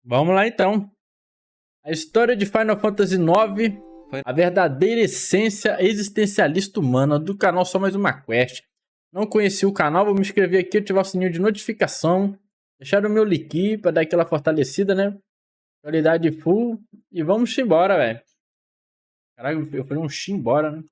Vamos lá então. A história de Final Fantasy IX, a verdadeira essência existencialista humana do canal Só Mais Uma Quest. Não conheci o canal, vou me inscrever aqui, ativar o sininho de notificação, deixar o meu like para dar aquela fortalecida, né? Qualidade full e vamos embora, velho. Caralho, eu falei um embora, né?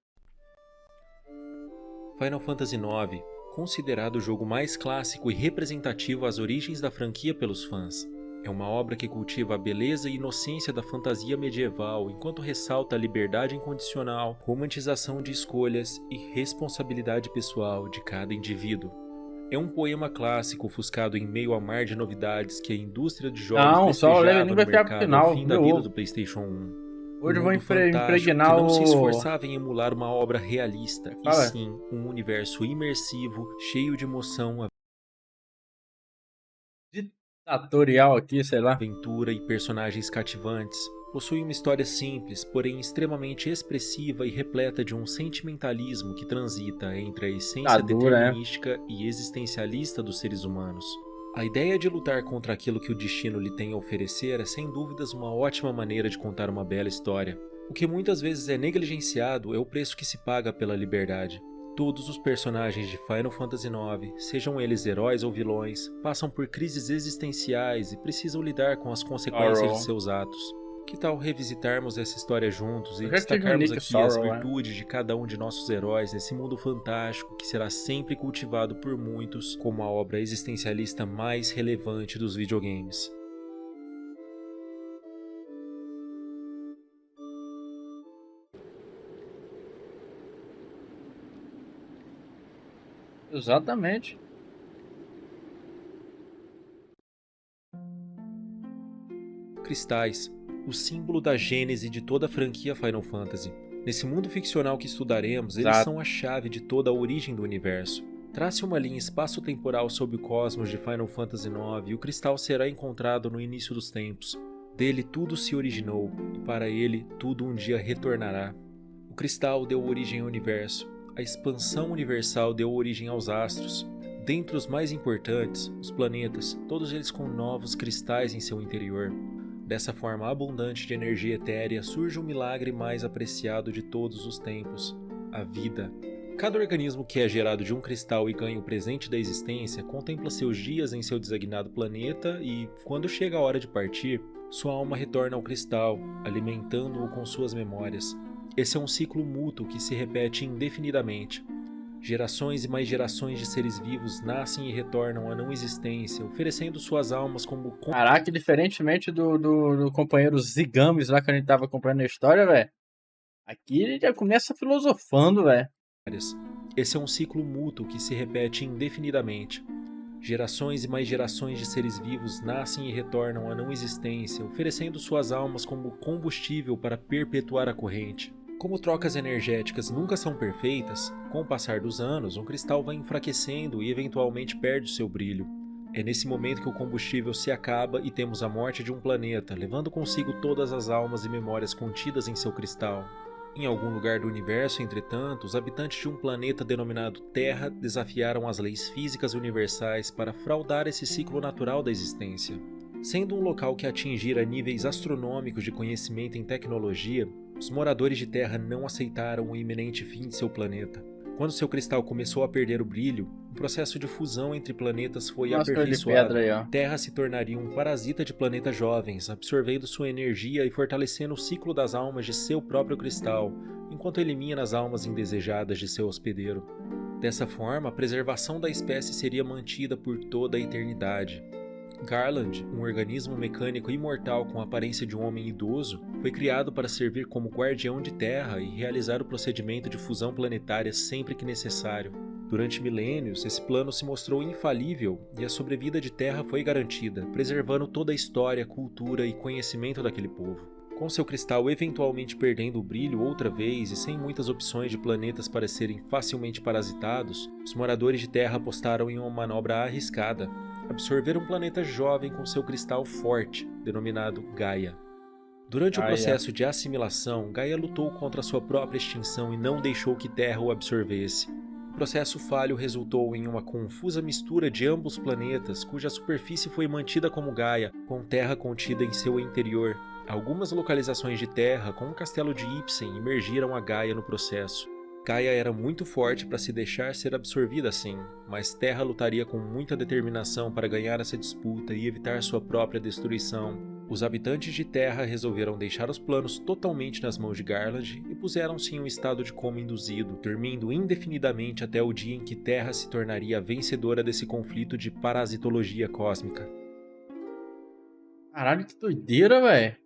Final Fantasy IX, considerado o jogo mais clássico e representativo às origens da franquia pelos fãs. É uma obra que cultiva a beleza e inocência da fantasia medieval, enquanto ressalta a liberdade incondicional, romantização de escolhas e responsabilidade pessoal de cada indivíduo. É um poema clássico ofuscado em meio a mar de novidades que a indústria de jogos Não, só o despejava leveling no vai ficar pro mercado ao final, fim da meu vida ovo. do PlayStation 1. Hoje eu Um vou mundo fantástico que impregnar não se o... esforçava em emular uma obra realista, e Fala. sim um universo imersivo, cheio de emoção, Ditatorial aqui, sei lá. aventura e personagens cativantes. Possui uma história simples, porém extremamente expressiva e repleta de um sentimentalismo que transita entre a essência Dura, né? determinística e existencialista dos seres humanos. A ideia de lutar contra aquilo que o destino lhe tem a oferecer é sem dúvidas uma ótima maneira de contar uma bela história. O que muitas vezes é negligenciado é o preço que se paga pela liberdade. Todos os personagens de Final Fantasy IX, sejam eles heróis ou vilões, passam por crises existenciais e precisam lidar com as consequências de seus atos. Que tal revisitarmos essa história juntos e Eu já tive um destacarmos Nick aqui as Sorrow, né? virtudes de cada um de nossos heróis nesse mundo fantástico que será sempre cultivado por muitos como a obra existencialista mais relevante dos videogames? Exatamente. Cristais, o símbolo da gênese de toda a franquia Final Fantasy. Nesse mundo ficcional que estudaremos, eles Exato. são a chave de toda a origem do universo. Trace uma linha espaço-temporal sobre o cosmos de Final Fantasy IX e o cristal será encontrado no início dos tempos. Dele tudo se originou, e para ele tudo um dia retornará. O cristal deu origem ao universo, a expansão universal deu origem aos astros. Dentre os mais importantes, os planetas, todos eles com novos cristais em seu interior. Dessa forma abundante de energia etérea surge o milagre mais apreciado de todos os tempos, a vida. Cada organismo que é gerado de um cristal e ganha o presente da existência contempla seus dias em seu designado planeta e, quando chega a hora de partir, sua alma retorna ao cristal, alimentando-o com suas memórias. Esse é um ciclo mútuo que se repete indefinidamente. Gerações e mais gerações de seres vivos nascem e retornam à não existência, oferecendo suas almas como Caraca, diferentemente do companheiro Zigames lá que a gente tava acompanhando a história, velho. Aqui ele já começa filosofando, velho. Esse é um ciclo mútuo que se repete indefinidamente. Gerações e mais gerações de seres vivos nascem e retornam à não existência, oferecendo suas almas como combustível para perpetuar a corrente. Como trocas energéticas nunca são perfeitas, com o passar dos anos, um cristal vai enfraquecendo e eventualmente perde o seu brilho. É nesse momento que o combustível se acaba e temos a morte de um planeta, levando consigo todas as almas e memórias contidas em seu cristal. Em algum lugar do universo, entretanto, os habitantes de um planeta denominado Terra desafiaram as leis físicas universais para fraudar esse ciclo natural da existência. Sendo um local que atingira níveis astronômicos de conhecimento em tecnologia, os moradores de Terra não aceitaram o iminente fim de seu planeta. Quando seu cristal começou a perder o brilho, um processo de fusão entre planetas foi aperfeiçoado. Aí, ó. Terra se tornaria um parasita de planetas jovens, absorvendo sua energia e fortalecendo o ciclo das almas de seu próprio cristal, enquanto elimina as almas indesejadas de seu hospedeiro. Dessa forma, a preservação da espécie seria mantida por toda a eternidade. Garland, um organismo mecânico imortal com a aparência de um homem idoso, foi criado para servir como guardião de Terra e realizar o procedimento de fusão planetária sempre que necessário. Durante milênios, esse plano se mostrou infalível e a sobrevida de Terra foi garantida, preservando toda a história, cultura e conhecimento daquele povo. Com seu cristal eventualmente perdendo o brilho outra vez e sem muitas opções de planetas para serem facilmente parasitados, os moradores de Terra apostaram em uma manobra arriscada: absorver um planeta jovem com seu cristal forte, denominado Gaia. Durante o processo de assimilação, Gaia lutou contra sua própria extinção e não deixou que Terra o absorvesse. O processo falho resultou em uma confusa mistura de ambos planetas, cuja superfície foi mantida como Gaia, com terra contida em seu interior. Algumas localizações de terra, como o castelo de Ibsen, imergiram a Gaia no processo. Gaia era muito forte para se deixar ser absorvida assim, mas Terra lutaria com muita determinação para ganhar essa disputa e evitar sua própria destruição. Os habitantes de Terra resolveram deixar os planos totalmente nas mãos de Garland e puseram-se em um estado de coma induzido, dormindo indefinidamente até o dia em que Terra se tornaria a vencedora desse conflito de parasitologia cósmica. Caralho, que doideira, velho.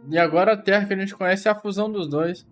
E agora a Terra que a gente conhece é a fusão dos dois.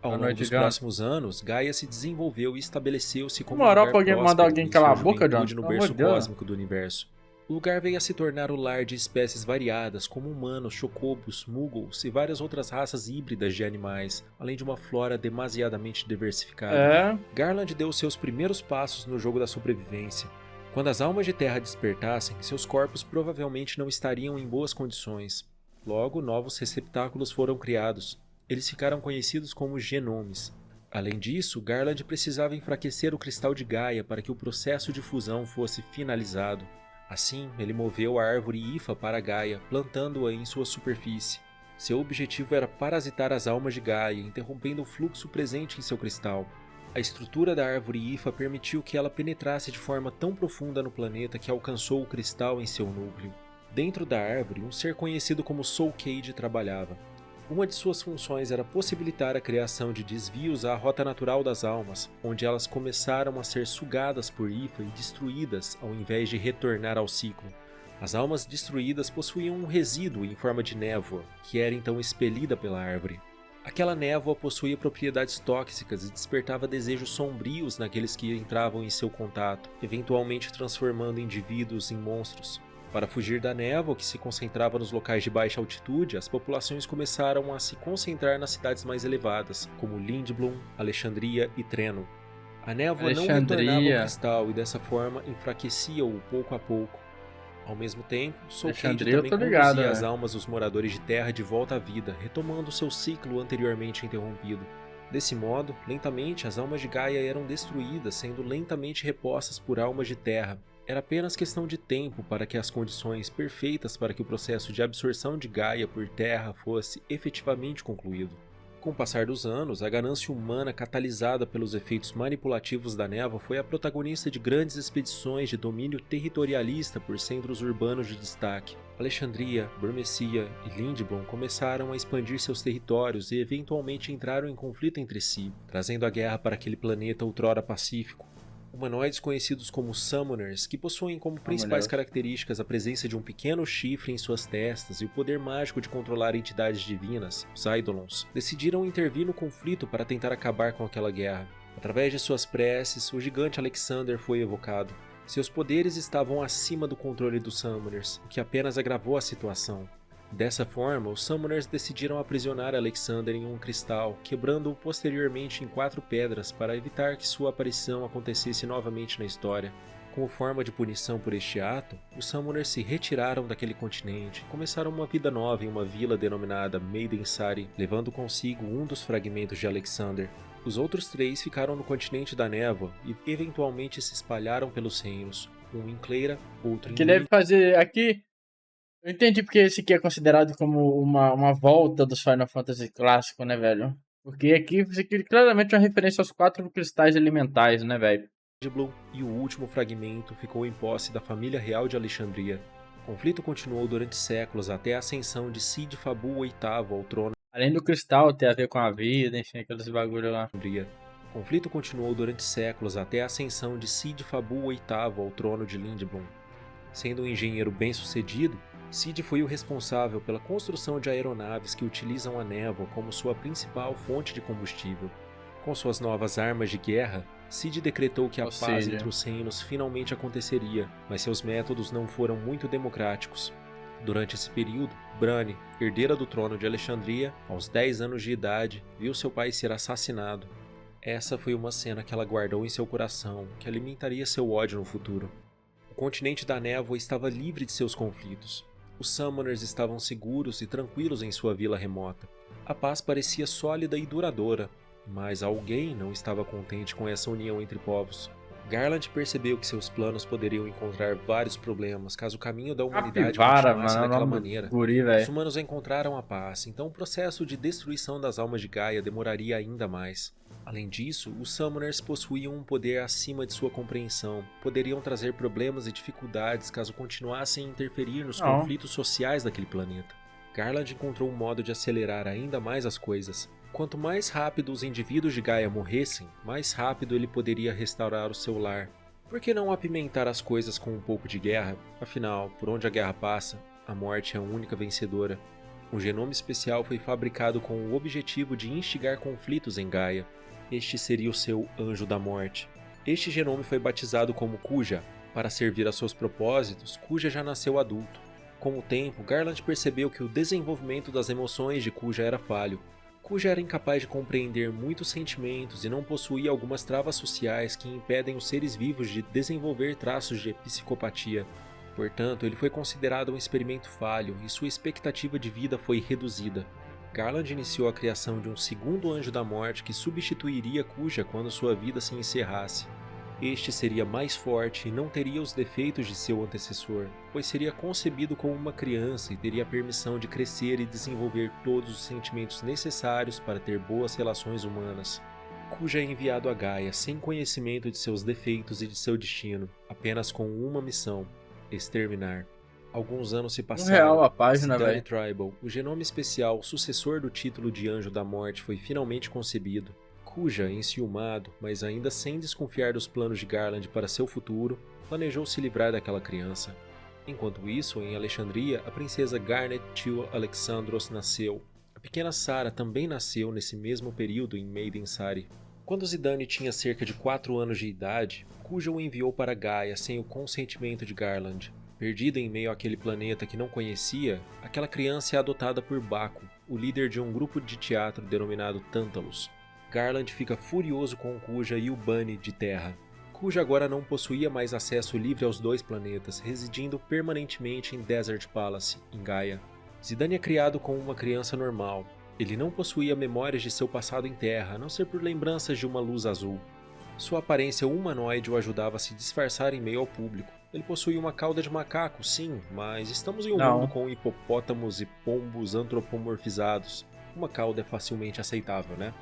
Ao longo dos próximos anos, Gaia se desenvolveu e estabeleceu-se como um lugar próspero em sua juventude no berço cósmico do universo. O lugar veio a se tornar o lar de espécies variadas, como humanos, chocobos, muggles e várias outras raças híbridas de animais, além de uma flora demasiadamente diversificada. Garland deu seus primeiros passos no jogo da sobrevivência. Quando as almas de terra despertassem, seus corpos provavelmente não estariam em boas condições. Logo, novos receptáculos foram criados. Eles ficaram conhecidos como genomes. Além disso, Garland precisava enfraquecer o cristal de Gaia para que o processo de fusão fosse finalizado. Assim, ele moveu a árvore Ifa para Gaia, plantando-a em sua superfície. Seu objetivo era parasitar as almas de Gaia, interrompendo o fluxo presente em seu cristal. A estrutura da árvore Ifa permitiu que ela penetrasse de forma tão profunda no planeta que alcançou o cristal em seu núcleo. Dentro da árvore, um ser conhecido como Soul Cage trabalhava. Uma de suas funções era possibilitar a criação de desvios à rota natural das almas, onde elas começaram a ser sugadas por Ifa e destruídas ao invés de retornar ao ciclo. As almas destruídas possuíam um resíduo em forma de névoa, que era então expelida pela árvore. Aquela névoa possuía propriedades tóxicas e despertava desejos sombrios naqueles que entravam em seu contato, eventualmente transformando indivíduos em monstros. Para fugir da névoa, que se concentrava nos locais de baixa altitude, as populações começaram a se concentrar nas cidades mais elevadas, como Lindblum, Alexandria e Treno. A névoa não retornava ao cristal e dessa forma enfraquecia-o pouco a pouco. Ao mesmo tempo, Soul Cage também conduzia as almas dos moradores de terra de volta à vida, retomando seu ciclo anteriormente interrompido. Desse modo, lentamente as almas de Gaia eram destruídas, sendo lentamente repostas por almas de terra. Era apenas questão de tempo para que as condições perfeitas para que o processo de absorção de Gaia por terra fosse efetivamente concluído. Com o passar dos anos, a ganância humana catalisada pelos efeitos manipulativos da névoa foi a protagonista de grandes expedições de domínio territorialista por centros urbanos de destaque. Alexandria, Burmecia e Lindblum começaram a expandir seus territórios e eventualmente entraram em conflito entre si, trazendo a guerra para aquele planeta outrora pacífico. Humanoides conhecidos como Summoners, que possuem como principais características a presença de um pequeno chifre em suas testas e o poder mágico de controlar entidades divinas, os Eidolons, decidiram intervir no conflito para tentar acabar com aquela guerra. Através de suas preces, o gigante Alexander foi evocado. Seus poderes estavam acima do controle dos Summoners, o que apenas agravou a situação. Dessa forma, os Summoners decidiram aprisionar Alexander em um cristal, quebrando-o posteriormente em 4 pedras para evitar que sua aparição acontecesse novamente na história. Como forma de punição por este ato, os Summoners se retiraram daquele continente e começaram uma vida nova em uma vila denominada Maiden Sari, levando consigo um dos fragmentos de Alexander. Os outros 3 ficaram no continente da névoa e eventualmente se espalharam pelos reinos, um em Cleira, outro em... Que deve fazer aqui... Eu entendi porque esse aqui é considerado como uma volta dos Final Fantasy clássico, né, velho? Porque aqui isso aqui claramente é uma referência aos 4 cristais elementais, né, velho? E o último fragmento ficou em posse da família real de Alexandria. O conflito continuou durante séculos até a ascensão de Cid Fabu VIII ao trono. Além do cristal ter a ver com a vida, enfim, aqueles bagulho lá. O conflito continuou durante séculos até a ascensão de Cid Fabu VIII ao trono de Lindblum. Sendo um engenheiro bem-sucedido, Cid foi o responsável pela construção de aeronaves que utilizam a névoa como sua principal fonte de combustível. Com suas novas armas de guerra, Cid decretou que a paz entre os reinos finalmente aconteceria, mas seus métodos não foram muito democráticos. Durante esse período, Brane, herdeira do trono de Alexandria, aos 10 anos de idade, viu seu pai ser assassinado. Essa foi uma cena que ela guardou em seu coração, que alimentaria seu ódio no futuro. O continente da névoa estava livre de seus conflitos. Os Summoners estavam seguros e tranquilos em sua vila remota. A paz parecia sólida e duradoura, mas alguém não estava contente com essa união entre povos. Garland percebeu que seus planos poderiam encontrar vários problemas caso o caminho da humanidade Capivara, continuasse mano, daquela é o nome do maneira. guri, Os velho. humanos encontraram a paz, então o processo de destruição das almas de Gaia demoraria ainda mais. Além disso, os Summoners possuíam um poder acima de sua compreensão, poderiam trazer problemas e dificuldades caso continuassem a interferir nos Não. conflitos sociais daquele planeta. Garland encontrou um modo de acelerar ainda mais as coisas. Quanto mais rápido os indivíduos de Gaia morressem, mais rápido ele poderia restaurar o seu lar. Por que não apimentar as coisas com um pouco de guerra? Afinal, por onde a guerra passa, a morte é a única vencedora. Um genoma especial foi fabricado com o objetivo de instigar conflitos em Gaia. Este seria o seu Anjo da Morte. Este genoma foi batizado como Kuja. Para servir a seus propósitos, Kuja já nasceu adulto. Com o tempo, Garland percebeu que o desenvolvimento das emoções de Kuja era falho. Kuja era incapaz de compreender muitos sentimentos e não possuía algumas travas sociais que impedem os seres vivos de desenvolver traços de psicopatia. Portanto, ele foi considerado um experimento falho e sua expectativa de vida foi reduzida. Garland iniciou a criação de um segundo Anjo da Morte que substituiria Kuja quando sua vida se encerrasse. Este seria mais forte e não teria os defeitos de seu antecessor, pois seria concebido como uma criança e teria a permissão de crescer e desenvolver todos os sentimentos necessários para ter boas relações humanas. Kuja é enviado a Gaia sem conhecimento de seus defeitos e de seu destino, apenas com uma missão: exterminar. Alguns anos se passaram. Real a página, Zidane velho. Tribal, o genoma especial, sucessor do título de Anjo da Morte, foi finalmente concebido. Kuja, enciumado, mas ainda sem desconfiar dos planos de Garland para seu futuro, planejou se livrar daquela criança. Enquanto isso, em Alexandria, a princesa Garnet Till Alexandros nasceu. A pequena Sara também nasceu nesse mesmo período em Maiden-Sari. Quando Zidane tinha cerca de 4 anos de idade, Kuja o enviou para Gaia sem o consentimento de Garland. Perdida em meio àquele planeta que não conhecia, aquela criança é adotada por Baco, o líder de um grupo de teatro denominado Tantalus. Garland fica furioso com Kuja e o bane de Terra. Kuja agora não possuía mais acesso livre aos dois planetas, residindo permanentemente em Desert Palace, em Gaia. Zidane é criado como uma criança normal. Ele não possuía memórias de seu passado em Terra, a não ser por lembranças de uma luz azul. Sua aparência humanoide o ajudava a se disfarçar em meio ao público. Ele possuía uma cauda de macaco, sim, mas estamos em um mundo com hipopótamos e pombos antropomorfizados. Uma cauda é facilmente aceitável, né?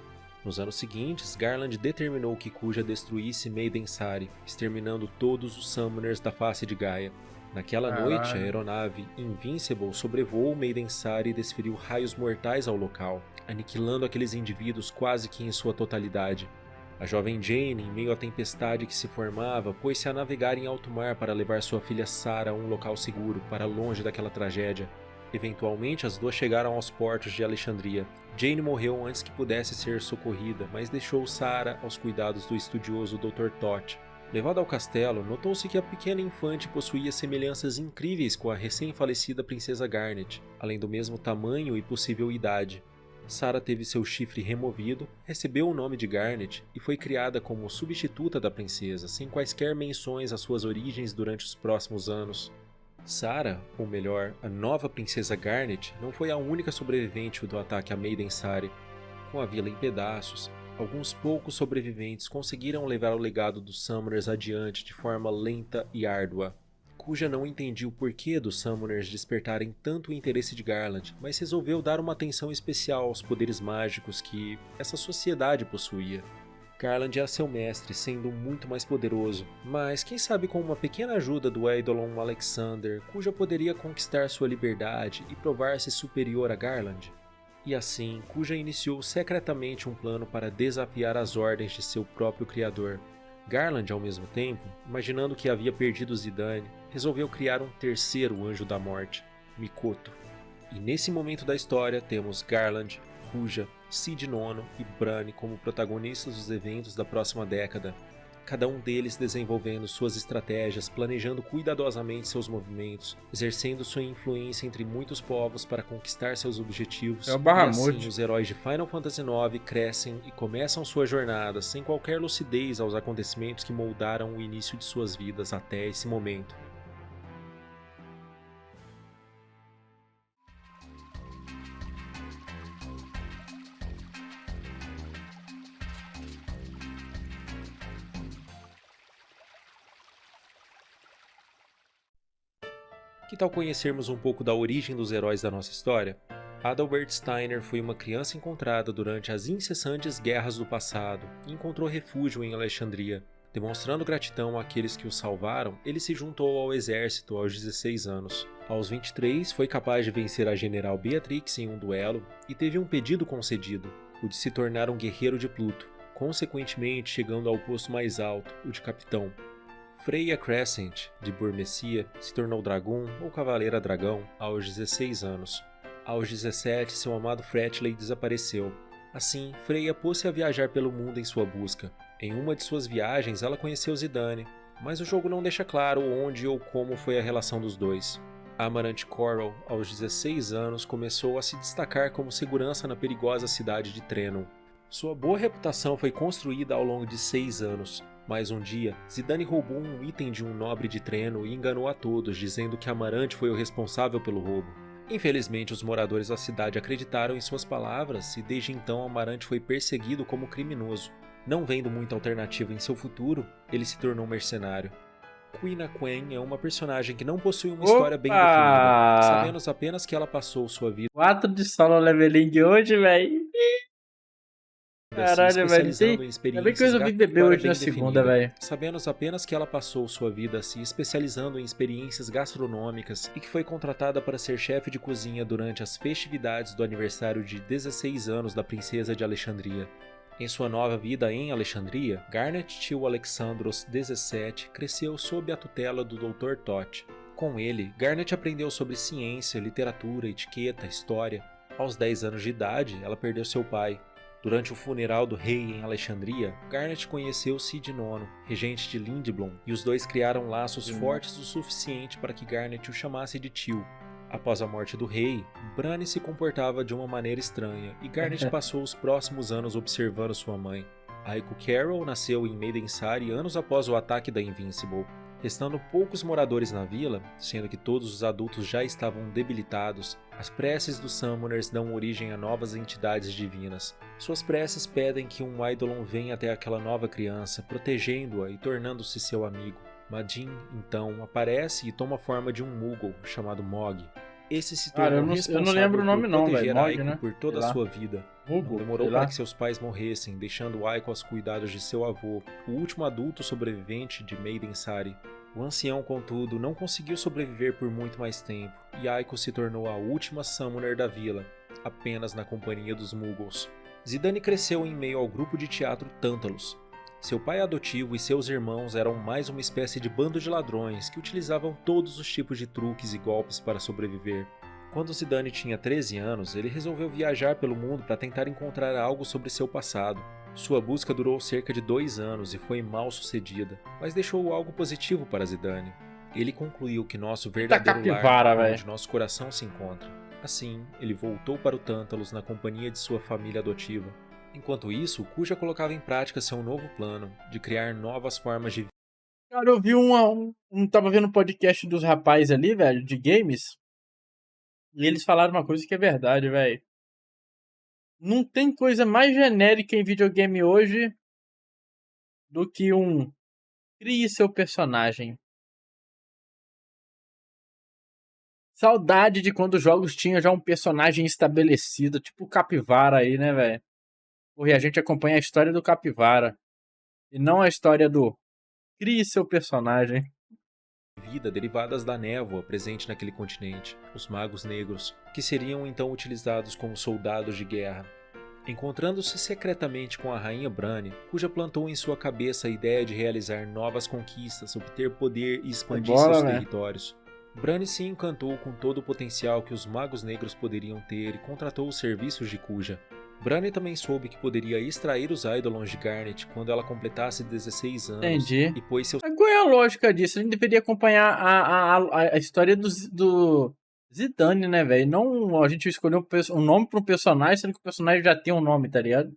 Nos anos seguintes, Garland determinou que Kuja destruísse Maiden-Sari, exterminando todos os Summoners da face de Gaia. Naquela noite, a aeronave Invincible sobrevoou Maiden-Sari e desferiu raios mortais ao local, aniquilando aqueles indivíduos quase que em sua totalidade. A jovem Jane, em meio à tempestade que se formava, pôs-se a navegar em alto mar para levar sua filha Sarah a um local seguro, para longe daquela tragédia. Eventualmente, as duas chegaram aos portos de Alexandria. Jane morreu antes que pudesse ser socorrida, mas deixou Sarah aos cuidados do estudioso Dr. Todd. Levada ao castelo, notou-se que a pequena infante possuía semelhanças incríveis com a recém-falecida princesa Garnet, além do mesmo tamanho e possível idade. Sarah teve seu chifre removido, recebeu o nome de Garnet e foi criada como substituta da princesa, sem quaisquer menções às suas origens durante os próximos anos. Sarah, ou melhor, a nova princesa Garnet, não foi a única sobrevivente do ataque a Maiden-Sari. Com a vila em pedaços, alguns poucos sobreviventes conseguiram levar o legado dos Summoners adiante de forma lenta e árdua. Kuja não entendia o porquê dos Summoners despertarem tanto o interesse de Garland, mas resolveu dar uma atenção especial aos poderes mágicos que essa sociedade possuía. Garland era seu mestre, sendo muito mais poderoso, mas quem sabe com uma pequena ajuda do Eidolon Alexander, Kuja poderia conquistar sua liberdade e provar-se superior a Garland. E assim, Kuja iniciou secretamente um plano para desafiar as ordens de seu próprio criador. Garland, ao mesmo tempo, imaginando que havia perdido Zidane, resolveu criar um terceiro Anjo da Morte, Mikoto. E nesse momento da história temos Garland, Kuja, Cid IX e Brane como protagonistas dos eventos da próxima década. cada um deles desenvolvendo suas estratégias, planejando cuidadosamente seus movimentos, exercendo sua influência entre muitos povos para conquistar seus objetivos. É o E Bahamut. assim, os heróis de Final Fantasy IX crescem e começam sua jornada sem qualquer lucidez aos acontecimentos que moldaram o início de suas vidas até esse momento. Que tal conhecermos um pouco da origem dos heróis da nossa história? Adalbert Steiner foi uma criança encontrada durante as incessantes guerras do passado e encontrou refúgio em Alexandria. Demonstrando gratidão àqueles que o salvaram, ele se juntou ao exército aos 16 anos. Aos 23, foi capaz de vencer a general Beatrix em um duelo e teve um pedido concedido, o de se tornar um guerreiro de Pluto, consequentemente chegando ao posto mais alto, o de capitão. Freya Crescent, de Burmecia, se tornou Dragoon ou Cavaleira Dragão aos 16 anos. Aos 17, seu amado Fretley desapareceu. Assim, Freya pôs-se a viajar pelo mundo em sua busca. Em uma de suas viagens, ela conheceu Zidane, mas o jogo não deixa claro onde ou como foi a relação dos dois. Amarant Corel, aos 16 anos, começou a se destacar como segurança na perigosa cidade de Trenon. Sua boa reputação foi construída ao longo de 6 anos. Mas um dia, Zidane roubou um item de um nobre de Trenon e enganou a todos, dizendo que Amarant foi o responsável pelo roubo. Infelizmente, os moradores da cidade acreditaram em suas palavras e desde então Amarant foi perseguido como criminoso. Não vendo muita alternativa em seu futuro, ele se tornou mercenário. Quina Quen é uma personagem que não possui uma história bem definida. Sabemos apenas que ela passou sua vida 4 de solo leveling de hoje, velho. Caralho, velho. Ainda bem que eu resolvi beber hoje na segunda, velho. Sabemos apenas que ela passou sua vida se especializando em experiências gastronômicas e que foi contratada para ser chefe de cozinha durante as festividades do aniversário de 16 anos da princesa de Alexandria. Em sua nova vida em Alexandria, Garnet Tio Alexandros XVII cresceu sob a tutela do Dr. Tot. Com ele, Garnet aprendeu sobre ciência, literatura, etiqueta, história. Aos 10 anos de idade, ela perdeu seu pai. Durante o funeral do rei em Alexandria, Garnet conheceu Cid IX, regente de Lindblom, e os dois criaram laços fortes o suficiente para que Garnet o chamasse de tio. Após a morte do rei, Branne se comportava de uma maneira estranha, e Garnet passou os próximos anos observando sua mãe. Aiko Carroll nasceu em Maidensari anos após o ataque da Invincible. Restando poucos moradores na vila, sendo que todos os adultos já estavam debilitados, as preces dos Summoners dão origem a novas entidades divinas. Suas preces pedem que um Eidolon venha até aquela nova criança, protegendo-a e tornando-se seu amigo. Madin, então, aparece e toma a forma de um Moogle chamado Mog. Esse se tornou responsável eu não lembro o nome por não, proteger velho. Aiko Mog, né? por toda a sua vida. Não demorou para que seus pais morressem, deixando Aiko aos cuidados de seu avô, o último adulto sobrevivente de Maidensari. O ancião, contudo, não conseguiu sobreviver por muito mais tempo, e Aiko se tornou a última Summoner da vila, apenas na companhia dos Muggles. Zidane cresceu em meio ao grupo de teatro Tantalus. Seu pai adotivo e seus irmãos eram mais uma espécie de bando de ladrões que utilizavam todos os tipos de truques e golpes para sobreviver. Quando Zidane tinha 13 anos, ele resolveu viajar pelo mundo para tentar encontrar algo sobre seu passado. Sua busca durou cerca de 2 anos e foi mal sucedida, mas deixou algo positivo para Zidane. Ele concluiu que nosso verdadeiro lar é onde nosso coração se encontra. Assim, ele voltou para o Tantalus na companhia de sua família adotiva. Enquanto isso, Kuja colocava em prática seu novo plano de criar novas formas de vida. Cara, eu vi tava vendo um podcast dos rapazes ali, velho, de games, e eles falaram uma coisa que é verdade, velho. Não tem coisa mais genérica em videogame hoje do que crie seu personagem. Saudade de quando os jogos tinham já um personagem estabelecido, tipo o Capivara aí, né, velho? E a gente acompanha a história do Capivara. E não a história do crie seu personagem. Vida derivadas da névoa presente naquele continente, os magos negros, que seriam então utilizados como soldados de guerra. Encontrando-se secretamente com a rainha Branne, Kuja plantou em sua cabeça a ideia de realizar novas conquistas, obter poder e expandir seus territórios. Branne se encantou com todo o potencial que os magos negros poderiam ter e contratou os serviços de Kuja. Bran também soube que poderia extrair os Eidolons de Garnet quando ela completasse 16 anos. Entendi. E pôs seus... Mas qual é a lógica disso? A gente deveria acompanhar a história do Zidane, né, velho? Não a gente escolher um nome pra um personagem, sendo que o personagem já tem um nome, tá ligado?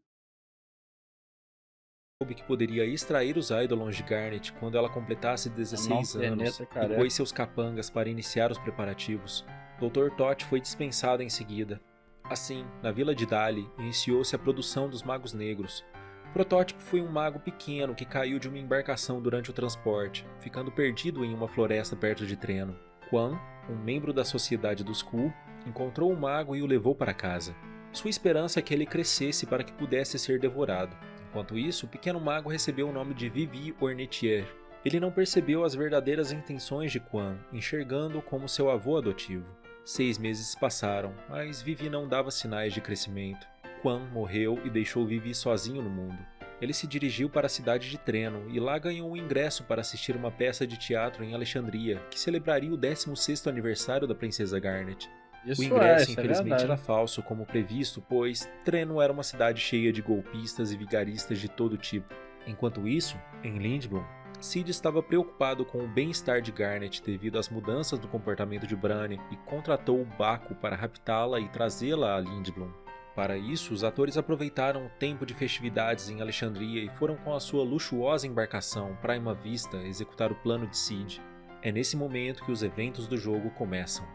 Soube que poderia extrair os Eidolons de Garnet quando ela completasse 16 anos e pôs seus capangas para iniciar os preparativos. Dr. Tot foi dispensado em seguida. Assim, na vila de Dali, iniciou-se a produção dos Magos Negros. O protótipo foi um mago pequeno que caiu de uma embarcação durante o transporte, ficando perdido em uma floresta perto de Treno. Quan, um membro da Sociedade dos Ku, encontrou o mago e o levou para casa. Sua esperança é que ele crescesse para que pudesse ser devorado. Enquanto isso, o pequeno mago recebeu o nome de Vivi Ornetier. Ele não percebeu as verdadeiras intenções de Quan, enxergando-o como seu avô adotivo. 6 meses passaram, mas Vivi não dava sinais de crescimento. Quan morreu e deixou Vivi sozinho no mundo. Ele se dirigiu para a cidade de Treno e lá ganhou um ingresso para assistir uma peça de teatro em Alexandria, que celebraria o 16º aniversário da Princesa Garnet. O ingresso, infelizmente, era falso, como previsto, pois Treno era uma cidade cheia de golpistas e vigaristas de todo tipo. Enquanto isso, em Lindblum, Cid estava preocupado com o bem-estar de Garnet devido às mudanças do comportamento de Bran e contratou Baco para raptá-la e trazê-la a Lindblum. Para isso, os atores aproveitaram o tempo de festividades em Alexandria e foram com a sua luxuosa embarcação Prima Vista executar o plano de Cid. É nesse momento que os eventos do jogo começam.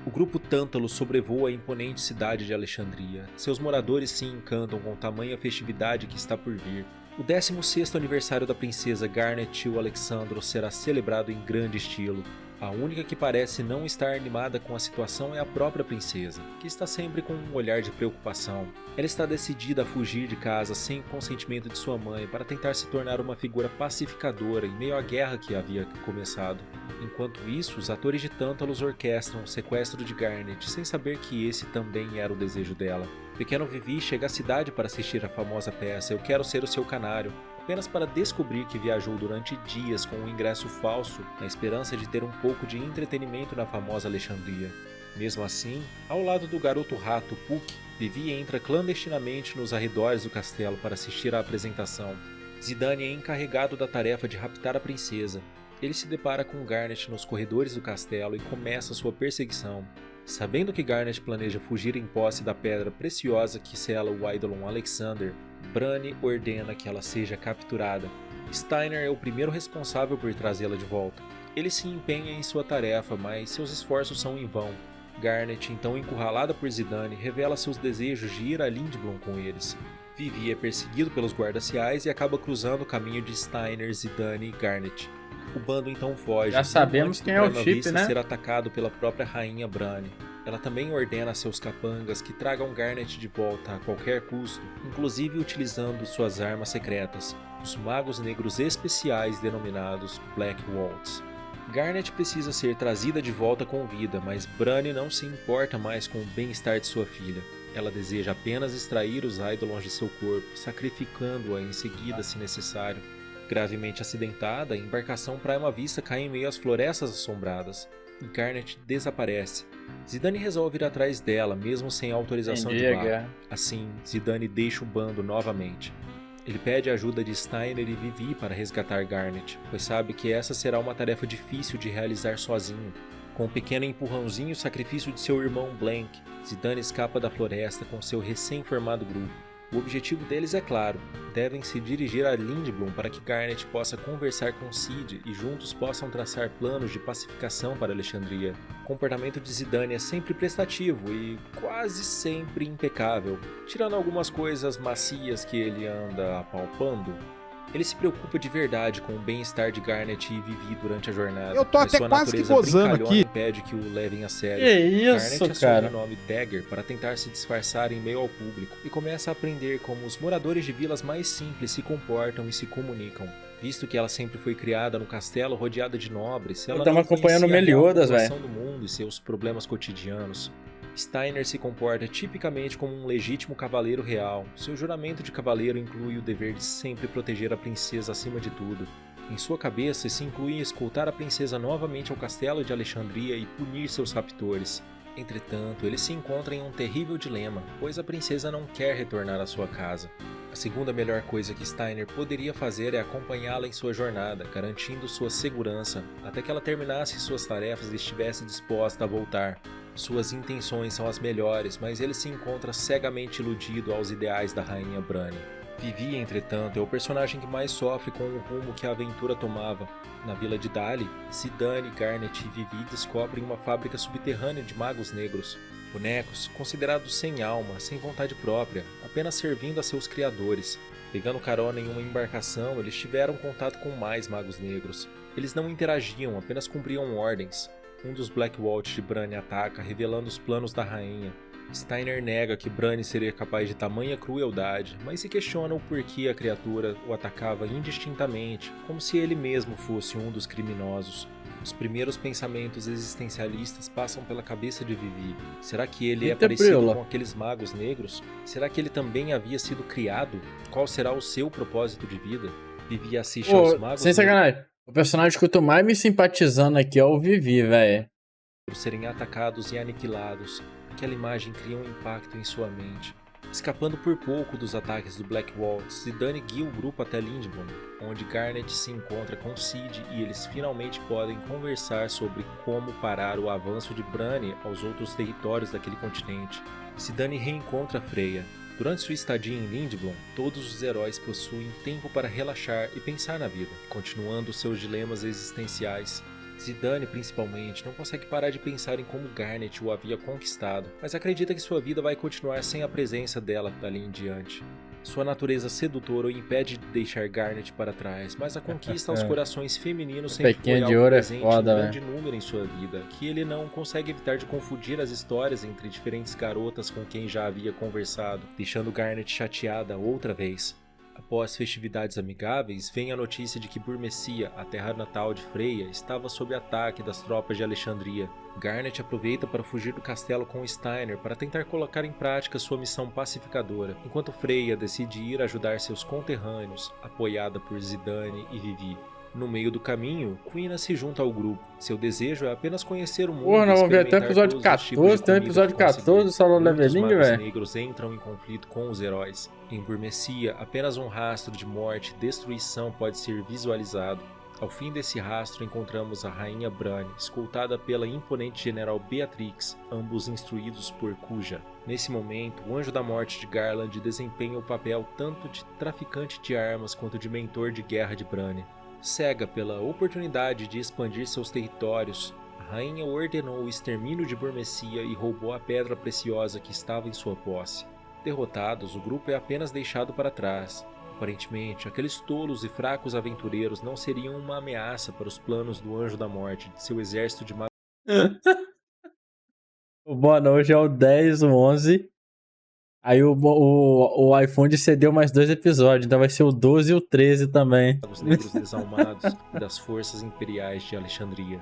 O grupo Tântalo sobrevoa a imponente cidade de Alexandria. Seus moradores se encantam com tamanha festividade que está por vir. O 16º aniversário da princesa Garnet Tio Alexandro será celebrado em grande estilo. A única que parece não estar animada com a situação é a própria princesa, que está sempre com um olhar de preocupação. Ela está decidida a fugir de casa sem o consentimento de sua mãe para tentar se tornar uma figura pacificadora em meio à guerra que havia começado. Enquanto isso, os atores de Tântalos orquestram o sequestro de Garnet, sem saber que esse também era o desejo dela. Pequeno Vivi chega à cidade para assistir à famosa peça Eu Quero Ser o Seu Canário, apenas para descobrir que viajou durante dias com um ingresso falso, na esperança de ter um pouco de entretenimento na famosa Alexandria. Mesmo assim, ao lado do garoto rato Puck, Vivi entra clandestinamente nos arredores do castelo para assistir à apresentação. Zidane é encarregado da tarefa de raptar a princesa. Ele se depara com Garnet nos corredores do castelo e começa sua perseguição. Sabendo que Garnet planeja fugir em posse da pedra preciosa que sela o Eidolon Alexander, Bran ordena que ela seja capturada. Steiner é o primeiro responsável por trazê-la de volta. Ele se empenha em sua tarefa, mas seus esforços são em vão. Garnet, então encurralada por Zidane, revela seus desejos de ir a Lindblum com eles. Vivi é perseguido pelos guardas reais e acaba cruzando o caminho de Steiner, Zidane e Garnet. O bando então foge. Já sabemos quem é o Chip, né? Ser atacado pela própria rainha Bran. Ela também ordena a seus capangas que tragam Garnet de volta a qualquer custo, inclusive utilizando suas armas secretas, os magos negros especiais denominados Black Waltz. Garnet precisa ser trazida de volta com vida, mas Bran não se importa mais com o bem-estar de sua filha. Ela deseja apenas extrair os Eidolons de seu corpo, sacrificando-a em seguida se necessário. Gravemente acidentada, a embarcação Prima Vista cai em meio às florestas assombradas. E Garnet desaparece. Zidane resolve ir atrás dela, mesmo sem autorização de Baco. Assim, Zidane deixa o bando novamente. Ele pede a ajuda de Steiner e Vivi para resgatar Garnet, pois sabe que essa será uma tarefa difícil de realizar sozinho. Com um pequeno empurrãozinho e o sacrifício de seu irmão Blank, Zidane escapa da floresta com seu recém-formado grupo. O objetivo deles é claro, devem se dirigir a Lindblum para que Garnet possa conversar com Cid e juntos possam traçar planos de pacificação para Alexandria. O comportamento de Zidane é sempre prestativo e quase sempre impecável, tirando algumas coisas macias que ele anda apalpando. Ele se preocupa de verdade com o bem-estar de Garnet e Vivi durante a jornada. Eu tô até quase que gozando aqui. Impede que o levem a sério. Que isso, Garnet cara? assume o nome Dagger para tentar se disfarçar em meio ao público e começa a aprender como os moradores de vilas mais simples se comportam e se comunicam. Visto que ela sempre foi criada no castelo rodeada de nobres, ela tava não acompanhando conhecia a real Meliodas, população do mundo e seus problemas cotidianos. Steiner se comporta tipicamente como um legítimo cavaleiro real. Seu juramento de cavaleiro inclui o dever de sempre proteger a princesa acima de tudo. Em sua cabeça, isso inclui escoltar a princesa novamente ao castelo de Alexandria e punir seus raptores. Entretanto, ele se encontra em um terrível dilema, pois a princesa não quer retornar à sua casa. A segunda melhor coisa que Steiner poderia fazer é acompanhá-la em sua jornada, garantindo sua segurança, até que ela terminasse suas tarefas e estivesse disposta a voltar. Suas intenções são as melhores, mas ele se encontra cegamente iludido aos ideais da rainha Branny. Vivi, entretanto, é o personagem que mais sofre com o rumo que a aventura tomava. Na vila de Dali, Zidane, Garnet e Vivi descobrem uma fábrica subterrânea de magos negros. Bonecos considerados sem alma, sem vontade própria, apenas servindo a seus criadores. Pegando carona em uma embarcação, eles tiveram contato com mais magos negros. Eles não interagiam, apenas cumpriam ordens. Um dos Blackwalt de Branny ataca, revelando os planos da rainha. Steiner nega que Branny seria capaz de tamanha crueldade, mas se questiona o porquê a criatura o atacava indistintamente, como se ele mesmo fosse um dos criminosos. Os primeiros pensamentos existencialistas passam pela cabeça de Vivi. Será que ele é parecido com aqueles magos negros? Será que ele também havia sido criado? Qual será o seu propósito de vida? Vivi assiste aos magos sem sacanagem. O personagem que eu tô mais me simpatizando aqui é o Vivi, velho. Por serem atacados e aniquilados. Aquela imagem cria um impacto em sua mente. Escapando por pouco dos ataques do Blackwalt, Zidane guia o grupo até Lindblom, onde Garnet se encontra com Cid e eles finalmente podem conversar sobre como parar o avanço de Branny aos outros territórios daquele continente. Zidane reencontra Freya. Durante sua estadia em Lindblom, todos os heróis possuem tempo para relaxar e pensar na vida, continuando seus dilemas existenciais. Zidane, principalmente, não consegue parar de pensar em como Garnet o havia conquistado, mas acredita que sua vida vai continuar sem a presença dela dali em diante. Sua natureza sedutora o impede de deixar Garnet para trás, mas a conquista aos corações femininos sempre foi algo presente em grande número em sua vida, que ele não consegue evitar de confundir as histórias entre diferentes garotas com quem já havia conversado, deixando Garnet chateada outra vez. Após festividades amigáveis, vem a notícia de que Burmecia, a terra natal de Freya, estava sob ataque das tropas de Alexandria. Garnet aproveita para fugir do castelo com Steiner para tentar colocar em prática sua missão pacificadora, enquanto Freya decide ir ajudar seus conterrâneos, apoiada por Zidane e Vivi. No meio do caminho, Quina se junta ao grupo. Seu desejo é apenas conhecer o mundo. Porra, nós vamos ver até o episódio 14, tem o episódio 14 do Solo Leveling, velho. Os negros entram em conflito com os heróis. Em Burmecia, apenas um rastro de morte e destruição pode ser visualizado. Ao fim desse rastro, encontramos a rainha Branny, escoltada pela imponente general Beatrix, ambos instruídos por Kuja. Nesse momento, o Anjo da Morte de Garland desempenha o papel tanto de traficante de armas quanto de mentor de guerra de Branny. Cega pela oportunidade de expandir seus territórios, a rainha ordenou o extermínio de Burmecia e roubou a pedra preciosa que estava em sua posse. Derrotados, o grupo é apenas deixado para trás. Aparentemente, aqueles tolos e fracos aventureiros não seriam uma ameaça para os planos do Anjo da Morte de seu exército de magos. Mano, hoje é o 10, o 11. Aí o iPhone cedeu mais 2 episódios, então vai ser o 12 e o 13 também. Os negros desalmados e das forças imperiais de Alexandria.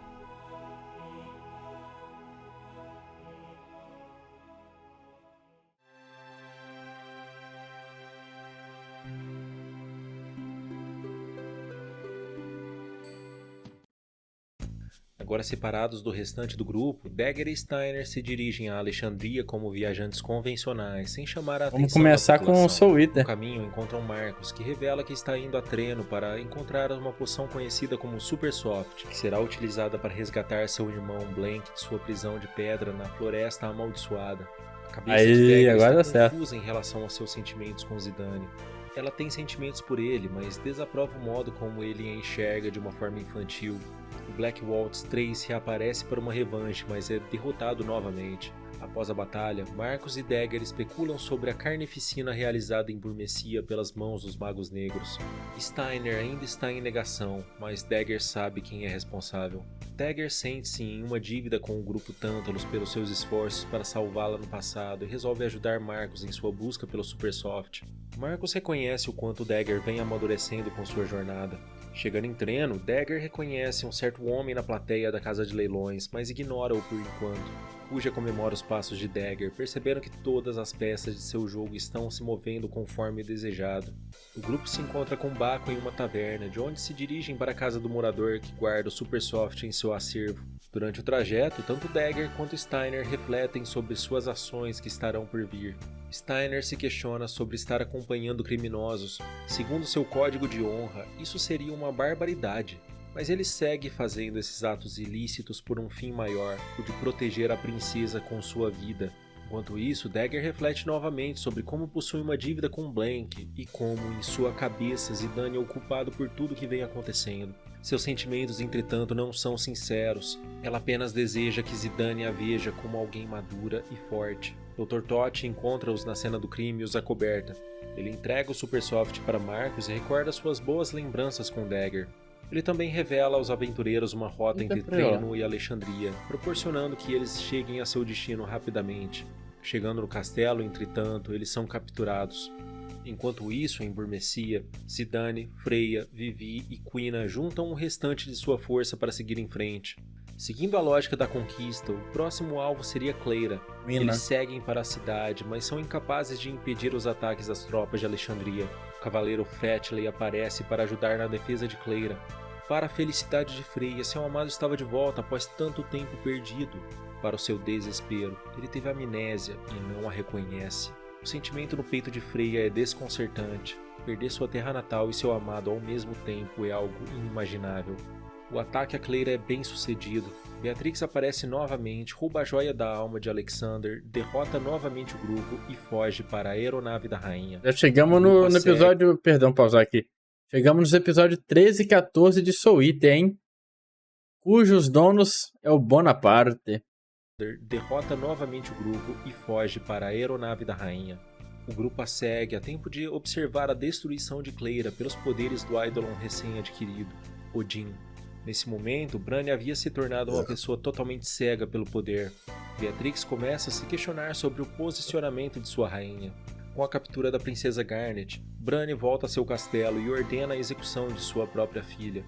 Agora separados do restante do grupo, Dagger e Steiner se dirigem a Alexandria como viajantes convencionais, sem chamar a atenção da população. Vamos começar com o Soul Eater. No caminho encontram Marcos, que revela que está indo a treino para encontrar uma poção conhecida como Super Soft, que será utilizada para resgatar seu irmão Blank de sua prisão de pedra na Floresta Amaldiçoada. A cabeça de Dagger está confusa em relação aos seus sentimentos com Zidane. Ela tem sentimentos por ele, mas desaprova o modo como ele a enxerga de uma forma infantil. O Blackwalt 3 reaparece para uma revanche, mas é derrotado novamente. Após a batalha, Marcos e Dagger especulam sobre a carnificina realizada em Burmecia pelas mãos dos magos negros. Steiner ainda está em negação, mas Dagger sabe quem é responsável. Dagger sente-se em uma dívida com o grupo Tântalos pelos seus esforços para salvá-la no passado e resolve ajudar Marcos em sua busca pelo Super Soft. Marcos reconhece o quanto Dagger vem amadurecendo com sua jornada. Chegando em Treno, Dagger reconhece um certo homem na plateia da casa de leilões, mas ignora-o por enquanto. Kuja comemora os passos de Dagger, percebendo que todas as peças de seu jogo estão se movendo conforme desejado. O grupo se encontra com Baco em uma taverna, de onde se dirigem para a casa do morador que guarda o Supersoft em seu acervo. Durante o trajeto, tanto Dagger quanto Steiner refletem sobre suas ações que estarão por vir. Steiner se questiona sobre estar acompanhando criminosos. Segundo seu código de honra, isso seria uma barbaridade. Mas ele segue fazendo esses atos ilícitos por um fim maior, o de proteger a princesa com sua vida. Enquanto isso, Dagger reflete novamente sobre como possui uma dívida com Blank e como, em sua cabeça, Zidane é o culpado por tudo que vem acontecendo. Seus sentimentos, entretanto, não são sinceros. Ela apenas deseja que Zidane a veja como alguém madura e forte. Dr. Totti encontra-os na cena do crime e os acoberta. Ele entrega o Supersoft para Marcus e recorda suas boas lembranças com Dagger. Ele também revela aos aventureiros uma rota entre Treno e Alexandria, proporcionando que eles cheguem a seu destino rapidamente. Chegando no castelo, entretanto, eles são capturados. Enquanto isso, em Burmecia, Zidane, Freya, Vivi e Quina juntam o restante de sua força para seguir em frente. Seguindo a lógica da conquista, o próximo alvo seria Cleira. Eles seguem para a cidade, mas são incapazes de impedir os ataques das tropas de Alexandria. O cavaleiro Fetley aparece para ajudar na defesa de Cleira. Para a felicidade de Freya, seu amado estava de volta após tanto tempo perdido. Para o seu desespero, ele teve amnésia e não a reconhece. O sentimento no peito de Freya é desconcertante. Perder sua terra natal e seu amado ao mesmo tempo é algo inimaginável. O ataque a Cleira é bem sucedido. Beatrix aparece novamente, rouba a joia da alma de Alexander, derrota novamente o grupo e foge para a aeronave da rainha. Já chegamos no episódio... Perdão, pausar aqui. Chegamos nos episódios 13 e 14 de Soul Eater, hein? Cujos donos é o Bonaparte. Derrota novamente o grupo e foge para a aeronave da rainha. O grupo a segue a tempo de observar a destruição de Cleira pelos poderes do Eidolon recém-adquirido, Odin. Nesse momento, Bran havia se tornado uma pessoa totalmente cega pelo poder. Beatrix começa a se questionar sobre o posicionamento de sua rainha. Com a captura da princesa Garnet, Bran volta a seu castelo e ordena a execução de sua própria filha.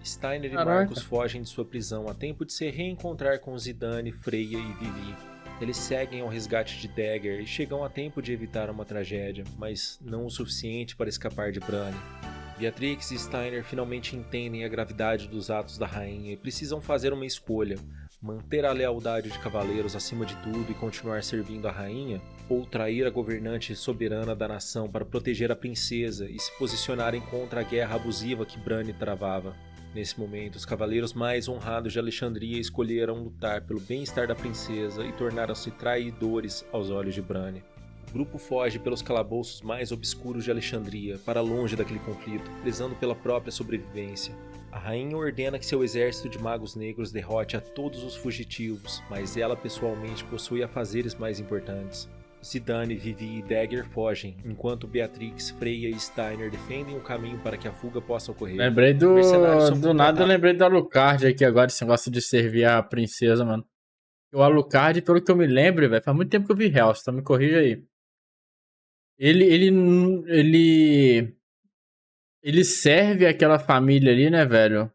Steiner e Marcus fogem de sua prisão a tempo de se reencontrar com Zidane, Freya e Vivi. Eles seguem ao resgate de Dagger e chegam a tempo de evitar uma tragédia, mas não o suficiente para escapar de Bran. Beatrix e Steiner finalmente entendem a gravidade dos atos da rainha e precisam fazer uma escolha: manter a lealdade de cavaleiros acima de tudo e continuar servindo a rainha, ou trair a governante soberana da nação para proteger a princesa e se posicionarem contra a guerra abusiva que Bran travava. Nesse momento, os cavaleiros mais honrados de Alexandria escolheram lutar pelo bem-estar da princesa e tornaram-se traidores aos olhos de Bran. O grupo foge pelos calabouços mais obscuros de Alexandria, para longe daquele conflito, prezando pela própria sobrevivência. A rainha ordena que seu exército de magos negros derrote a todos os fugitivos, mas ela pessoalmente possui afazeres mais importantes. Zidane, Vivi e Dagger fogem, enquanto Beatrix, Freya e Steiner defendem o caminho para que a fuga possa ocorrer. Lembrei do nada, eu lembrei do Alucard aqui agora, esse negócio de servir a princesa, mano. O Alucard, pelo que eu me lembro, velho, faz muito tempo que eu vi Hell's, então me corrija aí. Ele serve aquela família ali, né, velho?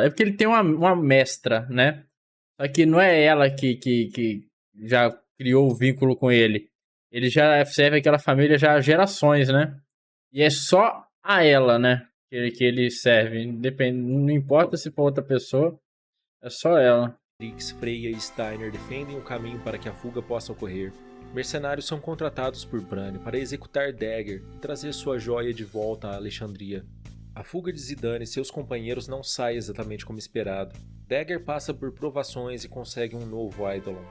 É porque ele tem uma mestra, né? Só que não é ela que já criou o vínculo com ele. Ele já serve aquela família já há gerações, né? E é só a ela, né? Que ele serve. Não importa se for outra pessoa, é só ela. Freya e Steiner defendem o caminho para que a fuga possa ocorrer. Mercenários são contratados por Bran para executar Dagger e trazer sua joia de volta a Alexandria. A fuga de Zidane e seus companheiros não sai exatamente como esperado. Dagger passa por provações e consegue um novo Eidolon.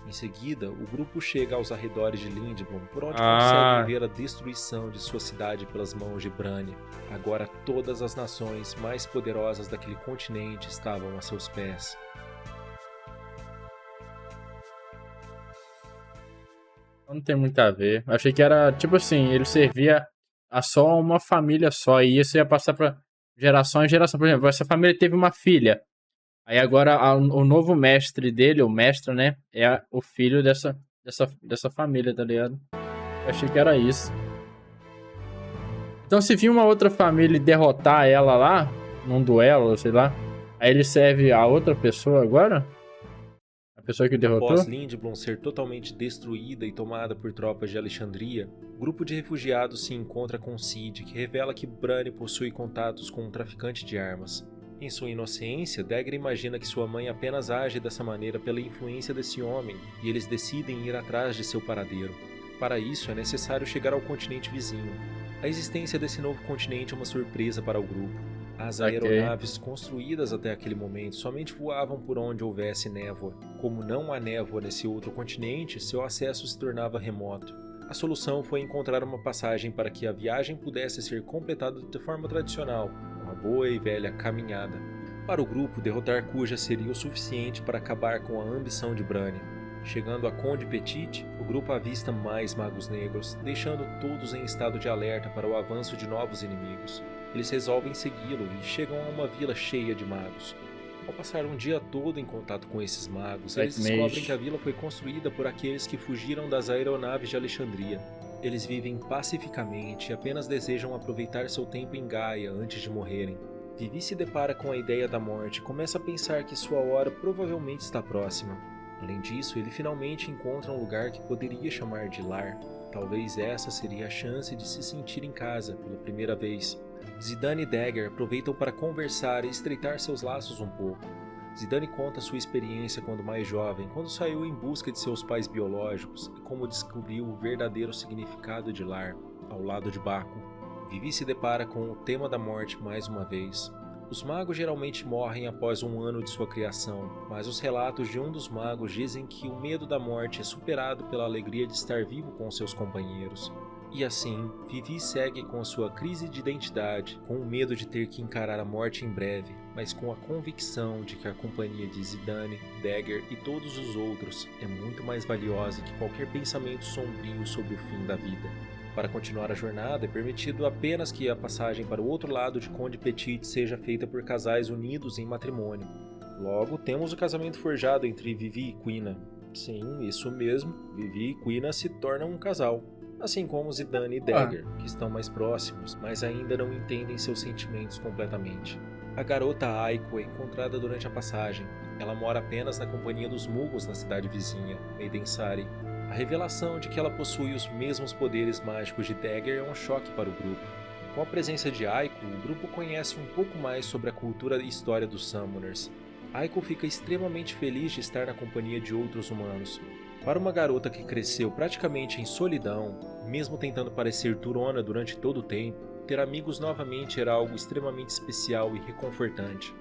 Em seguida, o grupo chega aos arredores de Lindblum, por onde conseguem ver a destruição de sua cidade pelas mãos de Bran. Agora todas as nações mais poderosas daquele continente estavam a seus pés. Não tem muito a ver. Achei que era, tipo assim, ele servia a só uma família só, e isso ia passar pra geração em geração. Por exemplo, essa família teve uma filha. Aí agora o novo mestre dele, o mestre, né, é o filho dessa família, tá ligado? Eu achei que era isso. Então se vir uma outra família e derrotar ela lá, num duelo, sei lá, aí ele serve a outra pessoa agora? A pessoa que derrotou? Após Lindblom ser totalmente destruída e tomada por tropas de Alexandria, o grupo de refugiados se encontra com Cid, que revela que Bran possui contatos com um traficante de armas. Em sua inocência, Dagger imagina que sua mãe apenas age dessa maneira pela influência desse homem, e eles decidem ir atrás de seu paradeiro. Para isso, é necessário chegar ao continente vizinho. A existência desse novo continente é uma surpresa para o grupo. As aeronaves construídas até aquele momento somente voavam por onde houvesse névoa. Como não há névoa nesse outro continente, seu acesso se tornava remoto. A solução foi encontrar uma passagem para que a viagem pudesse ser completada de forma tradicional, uma boa e velha caminhada. Para o grupo, derrotar Kuja seria o suficiente para acabar com a ambição de Bran. Chegando a Conde Petit, o grupo avista mais magos negros, deixando todos em estado de alerta para o avanço de novos inimigos. Eles resolvem segui-lo e chegam a uma vila cheia de magos. Ao passar um dia todo em contato com esses magos, eles descobrem que a vila foi construída por aqueles que fugiram das aeronaves de Alexandria. Eles vivem pacificamente e apenas desejam aproveitar seu tempo em Gaia antes de morrerem. Vivi se depara com a ideia da morte e começa a pensar que sua hora provavelmente está próxima. Além disso, ele finalmente encontra um lugar que poderia chamar de lar. Talvez essa seria a chance de se sentir em casa pela primeira vez. Zidane e Dagger aproveitam para conversar e estreitar seus laços um pouco. Zidane conta sua experiência quando mais jovem, quando saiu em busca de seus pais biológicos e como descobriu o verdadeiro significado de lar, ao lado de Baco. Vivi se depara com o tema da morte mais uma vez. Os magos geralmente morrem após um ano de sua criação, mas os relatos de um dos magos dizem que o medo da morte é superado pela alegria de estar vivo com seus companheiros. E assim, Vivi segue com a sua crise de identidade, com o medo de ter que encarar a morte em breve, mas com a convicção de que a companhia de Zidane, Dagger e todos os outros é muito mais valiosa que qualquer pensamento sombrio sobre o fim da vida. Para continuar a jornada, é permitido apenas que a passagem para o outro lado de Conde Petit seja feita por casais unidos em matrimônio. Logo, temos o casamento forjado entre Vivi e Quina. Sim, isso mesmo, Vivi e Quina se tornam um casal. Assim como Zidane e Dagger, que estão mais próximos, mas ainda não entendem seus sentimentos completamente. A garota Aiko é encontrada durante a passagem. Ela mora apenas na companhia dos Muggles na cidade vizinha, Meidensari. A revelação de que ela possui os mesmos poderes mágicos de Dagger é um choque para o grupo. Com a presença de Aiko, o grupo conhece um pouco mais sobre a cultura e história dos Summoners. Aiko fica extremamente feliz de estar na companhia de outros humanos. Para uma garota que cresceu praticamente em solidão, mesmo tentando parecer durona durante todo o tempo, ter amigos novamente era algo extremamente especial e reconfortante.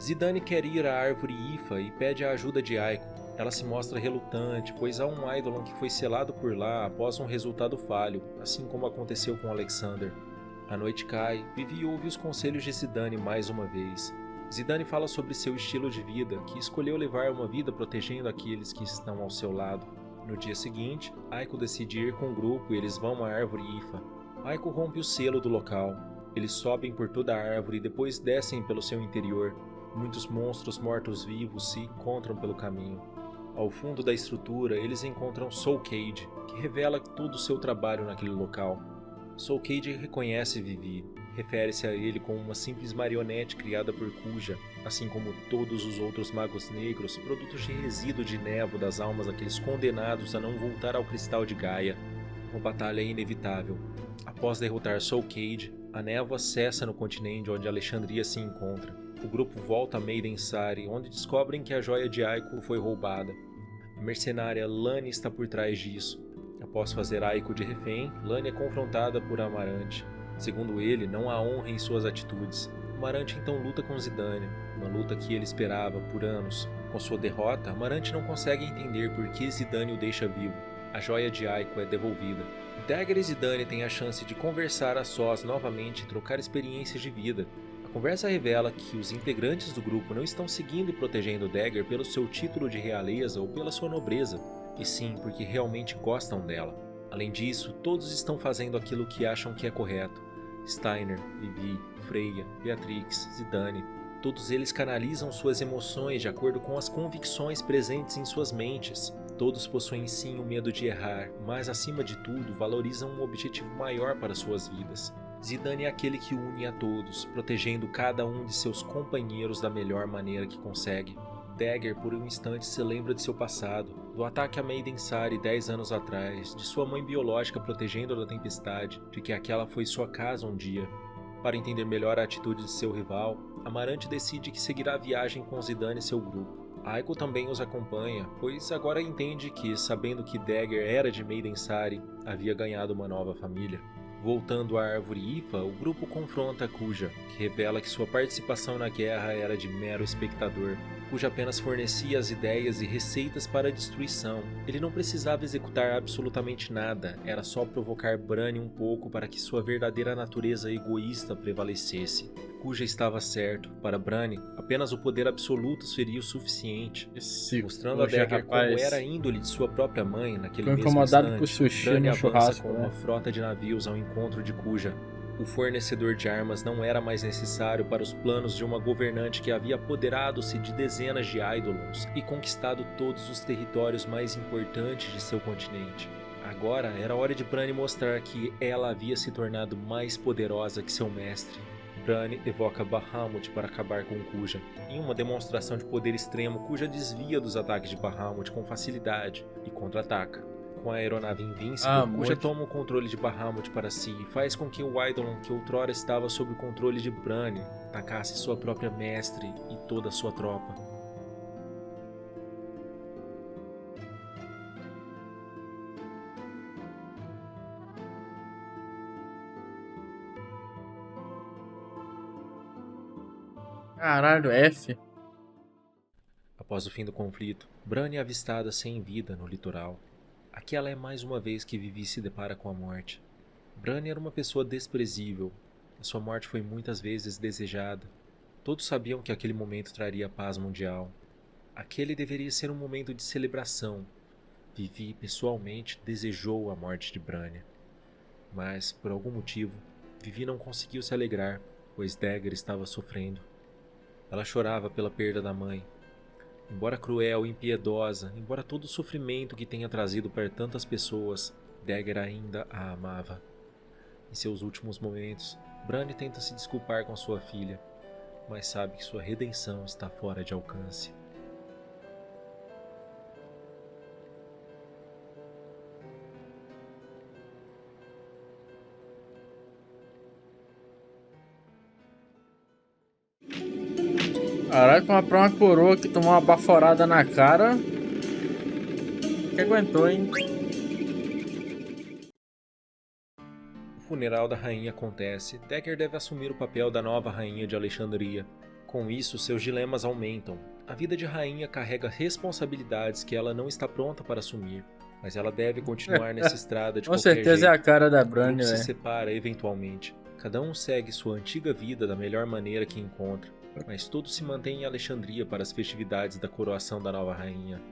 Zidane quer ir à árvore Ifa e pede a ajuda de Aiko. Ela se mostra relutante, pois há um Eidolon que foi selado por lá após um resultado falho, assim como aconteceu com Alexander. A noite cai, Vivi ouve os conselhos de Zidane mais uma vez. Zidane fala sobre seu estilo de vida, que escolheu levar uma vida protegendo aqueles que estão ao seu lado. No dia seguinte, Aiko decide ir com o grupo e eles vão à árvore Ifa. Aiko rompe o selo do local. Eles sobem por toda a árvore e depois descem pelo seu interior. Muitos monstros mortos-vivos se encontram pelo caminho. Ao fundo da estrutura, eles encontram Soul Cage, que revela todo o seu trabalho naquele local. Soul Cage reconhece Vivi. Refere-se a ele como uma simples marionete criada por Kuja, assim como todos os outros magos negros, produtos de resíduo de névoa das almas daqueles condenados a não voltar ao cristal de Gaia. Uma batalha inevitável. Após derrotar Soul Cage, a névoa cessa no continente onde Alexandria se encontra. O grupo volta a Meidensari, onde descobrem que a joia de Aiko foi roubada. A mercenária Lani está por trás disso. Após fazer Aiko de refém, Lani é confrontada por Amarante. Segundo ele, não há honra em suas atitudes. Amarante então luta com Zidane, uma luta que ele esperava por anos. Com sua derrota, Amarante não consegue entender por que Zidane o deixa vivo. A joia de Aiko é devolvida. Dagger e Zidane têm a chance de conversar a sós novamente e trocar experiências de vida. A conversa revela que os integrantes do grupo não estão seguindo e protegendo Dagger pelo seu título de realeza ou pela sua nobreza, e sim porque realmente gostam dela. Além disso, todos estão fazendo aquilo que acham que é correto. Steiner, Vivi, Freya, Beatrix, Zidane, todos eles canalizam suas emoções de acordo com as convicções presentes em suas mentes. Todos possuem sim o medo de errar, mas acima de tudo valorizam um objetivo maior para suas vidas. Zidane é aquele que une a todos, protegendo cada um de seus companheiros da melhor maneira que consegue. Dagger por um instante se lembra de seu passado, do ataque a Maidan Sari 10 anos atrás, de sua mãe biológica protegendo-a da tempestade, de que aquela foi sua casa um dia. Para entender melhor a atitude de seu rival, Amarante decide que seguirá a viagem com Zidane e seu grupo. Aiko também os acompanha, pois agora entende que, sabendo que Dagger era de Maidan Sari, havia ganhado uma nova família. Voltando à árvore Ifa, o grupo confronta Kuja, que revela que sua participação na guerra era de mero espectador. Kuja apenas fornecia as ideias e receitas para a destruição. Ele não precisava executar absolutamente nada, era só provocar Brani um pouco para que sua verdadeira natureza egoísta prevalecesse. Kuja estava certo. Para Brani, apenas o poder absoluto seria o suficiente. Mostrando a Dagger como era a índole de sua própria mãe naquele mesmo incomodado instante, com o sushi Brani no avança churrasco, com uma frota de navios ao encontro de Kuja. O fornecedor de armas não era mais necessário para os planos de uma governante que havia apoderado-se de dezenas de Eidolons e conquistado todos os territórios mais importantes de seu continente. Agora era hora de Brani mostrar que ela havia se tornado mais poderosa que seu mestre. Brani evoca Bahamut para acabar com Kuja. Em uma demonstração de poder extremo, Kuja desvia dos ataques de Bahamut com facilidade e contra-ataca. Com a aeronave Invincible, Kuja toma o controle de Bahamut para si e faz com que o Eidolon, que outrora estava sob o controle de Brani, atacasse sua própria mestre e toda a sua tropa. Caralho, F. Após o fim do conflito, Brani é avistada sem vida no litoral. Aqui ela é mais uma vez que Vivi se depara com a morte. Brani era uma pessoa desprezível. A sua morte foi muitas vezes desejada. Todos sabiam que aquele momento traria paz mundial. Aquele deveria ser um momento de celebração. Vivi pessoalmente desejou a morte de Brani. Mas, por algum motivo, Vivi não conseguiu se alegrar, pois Dagger estava sofrendo. Ela chorava pela perda da mãe. Embora cruel e impiedosa, embora todo o sofrimento que tenha trazido para tantas pessoas, Dagger ainda a amava. Em seus últimos momentos, Brani tenta se desculpar com sua filha, mas sabe que sua redenção está fora de alcance. Caralho, pra uma coroa que tomou uma baforada na cara. Que aguentou, hein? O funeral da rainha acontece. Dagger deve assumir o papel da nova rainha de Alexandria. Com isso, seus dilemas aumentam. A vida de rainha carrega responsabilidades que ela não está pronta para assumir, mas ela deve continuar nessa estrada de Com qualquer certeza jeito. é a cara da O Brani, grupo se velho. separa eventualmente. Cada um segue sua antiga vida da melhor maneira que encontra, mas todos se mantêm em Alexandria para as festividades da coroação da nova rainha.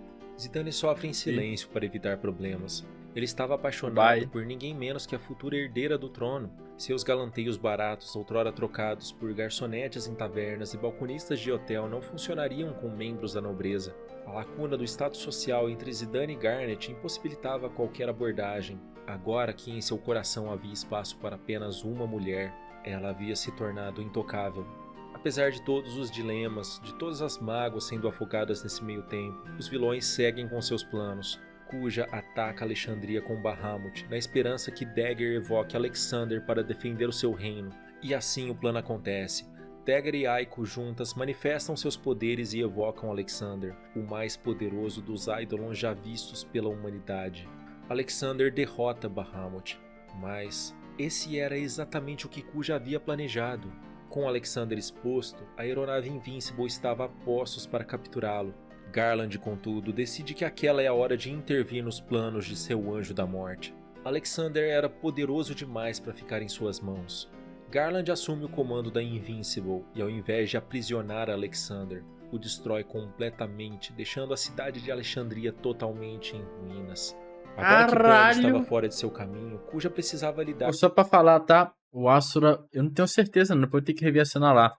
Zidane sofre em silêncio para evitar problemas. Ele estava apaixonado por ninguém menos que a futura herdeira do trono. Seus galanteios baratos, outrora trocados por garçonetes em tavernas e balconistas de hotel, não funcionariam com membros da nobreza. A lacuna do status social entre Zidane e Garnet impossibilitava qualquer abordagem. Agora que em seu coração havia espaço para apenas uma mulher, ela havia se tornado intocável. Apesar de todos os dilemas, de todas as mágoas sendo afogadas nesse meio tempo, os vilões seguem com seus planos. Kuja ataca Alexandria com Bahamut, na esperança que Dagger evoque Alexander para defender o seu reino. E assim o plano acontece. Dagger e Aiko juntas manifestam seus poderes e evocam Alexander, o mais poderoso dos Eidolons já vistos pela humanidade. Alexander derrota Bahamut, mas esse era exatamente o que Kuja havia planejado. Com Alexander exposto, a aeronave Invincible estava a postos para capturá-lo. Garland, contudo, decide que aquela é a hora de intervir nos planos de seu anjo da morte. Alexander era poderoso demais para ficar em suas mãos. Garland assume o comando da Invincible e, ao invés de aprisionar Alexander, o destrói completamente, deixando a cidade de Alexandria totalmente em ruínas. Agora que Brani estava fora de seu caminho, Kuja precisava lidar... Só pra falar, tá? O Asura, eu não tenho certeza, não, depois eu tenho que rever a cena lá.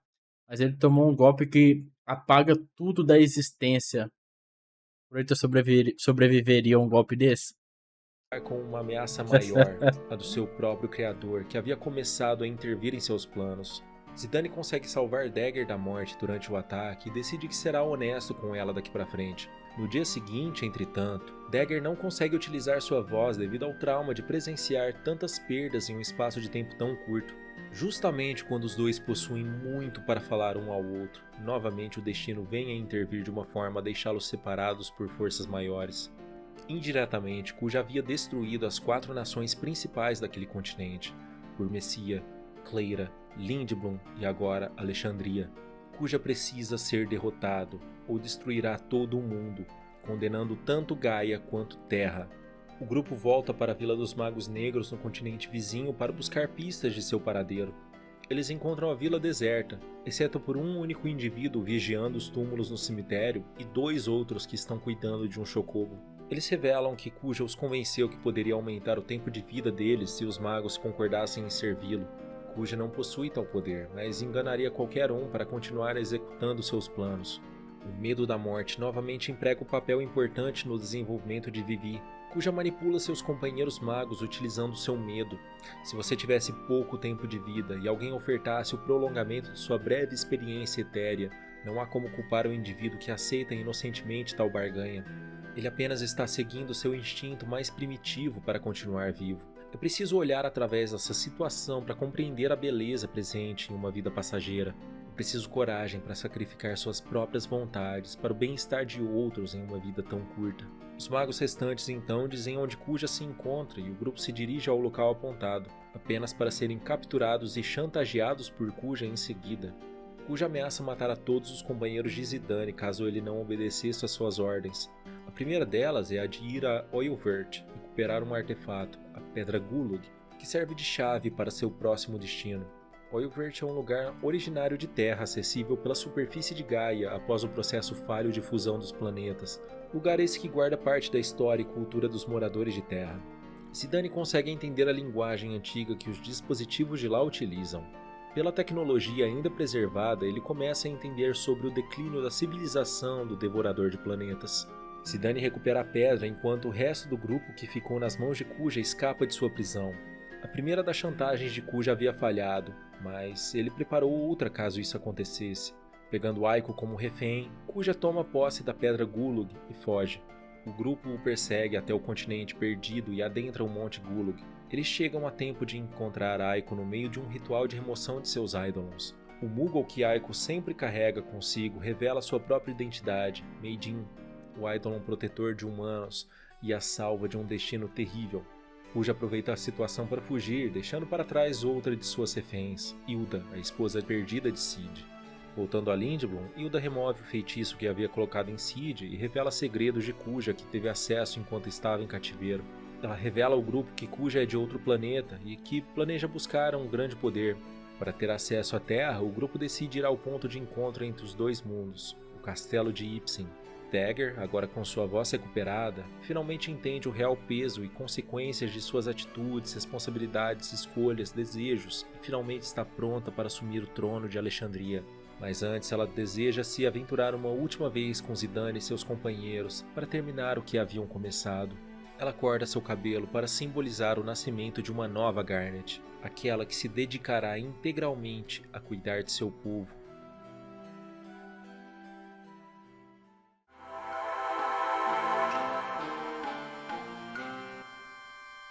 Mas ele tomou um golpe que apaga tudo da existência. O Preto sobreviveria a um golpe desse? com uma ameaça maior, a do seu próprio criador, que havia começado a intervir em seus planos. Zidane consegue salvar Dagger da morte durante o ataque e decide que será honesto com ela daqui pra frente. No dia seguinte, entretanto, Dagger não consegue utilizar sua voz devido ao trauma de presenciar tantas perdas em um espaço de tempo tão curto. Justamente quando os dois possuem muito para falar um ao outro, novamente o destino vem a intervir de uma forma a deixá-los separados por forças maiores. Indiretamente, Kuja havia destruído as 4 nações principais daquele continente, Burmecia, Cleira, Lindblum e agora Alexandria. Kuja precisa ser derrotado, ou destruirá todo o mundo, condenando tanto Gaia quanto Terra. O grupo volta para a Vila dos Magos Negros no continente vizinho para buscar pistas de seu paradeiro. Eles encontram a vila deserta, exceto por um único indivíduo vigiando os túmulos no cemitério e 2 outros que estão cuidando de um chocobo. Eles revelam que Kuja os convenceu que poderia aumentar o tempo de vida deles se os magos concordassem em servi-lo. Kuja não possui tal poder, mas enganaria qualquer um para continuar executando seus planos. O medo da morte novamente emprega um papel importante no desenvolvimento de Vivi. Kuja manipula seus companheiros magos utilizando seu medo. Se você tivesse pouco tempo de vida e alguém ofertasse o prolongamento de sua breve experiência etérea, não há como culpar o indivíduo que aceita inocentemente tal barganha. Ele apenas está seguindo seu instinto mais primitivo para continuar vivo. É preciso olhar através dessa situação para compreender a beleza presente em uma vida passageira. É preciso coragem para sacrificar suas próprias vontades para o bem-estar de outros em uma vida tão curta. Os magos restantes então dizem onde Kuja se encontra e o grupo se dirige ao local apontado, apenas para serem capturados e chantageados por Kuja em seguida. Kuja ameaça matar a todos os companheiros de Zidane caso ele não obedecesse às suas ordens. A primeira delas é a de ir a Oilvert e recuperar um artefato, a Pedra Gulug, que serve de chave para seu próximo destino. Oilvert é um lugar originário de Terra acessível pela superfície de Gaia após o processo falho de fusão dos planetas, lugar esse que guarda parte da história e cultura dos moradores de Terra. Zidane consegue entender a linguagem antiga que os dispositivos de lá utilizam. Pela tecnologia ainda preservada, ele começa a entender sobre o declínio da civilização do Devorador de Planetas. Zidane recupera a pedra enquanto o resto do grupo que ficou nas mãos de Kuja escapa de sua prisão. A primeira das chantagens de Kuja havia falhado, mas ele preparou outra caso isso acontecesse. Pegando Aiko como refém, Kuja toma posse da Pedra Gulug e foge. O grupo o persegue até o continente perdido e adentra o Monte Gulug. Eles chegam a tempo de encontrar Aiko no meio de um ritual de remoção de seus Eidolons. O Moogle que Aiko sempre carrega consigo revela sua própria identidade, Meidin, o Eidolon protetor de humanos e a salva de um destino terrível. Kuja aproveita a situação para fugir, deixando para trás outra de suas reféns, Hilda, a esposa perdida de Cid. Voltando a Lindblum, Hilda remove o feitiço que havia colocado em Cid e revela segredos de Kuja que teve acesso enquanto estava em cativeiro. Ela revela ao grupo que Kuja é de outro planeta e que planeja buscar um grande poder. Para ter acesso à Terra, o grupo decide ir ao ponto de encontro entre os 2 mundos, o Castelo de Ipsen. Dagger, agora com sua voz recuperada, finalmente entende o real peso e consequências de suas atitudes, responsabilidades, escolhas, desejos e finalmente está pronta para assumir o trono de Alexandria. Mas antes ela deseja se aventurar uma última vez com Zidane e seus companheiros para terminar o que haviam começado. Ela corta seu cabelo para simbolizar o nascimento de uma nova Garnet, aquela que se dedicará integralmente a cuidar de seu povo.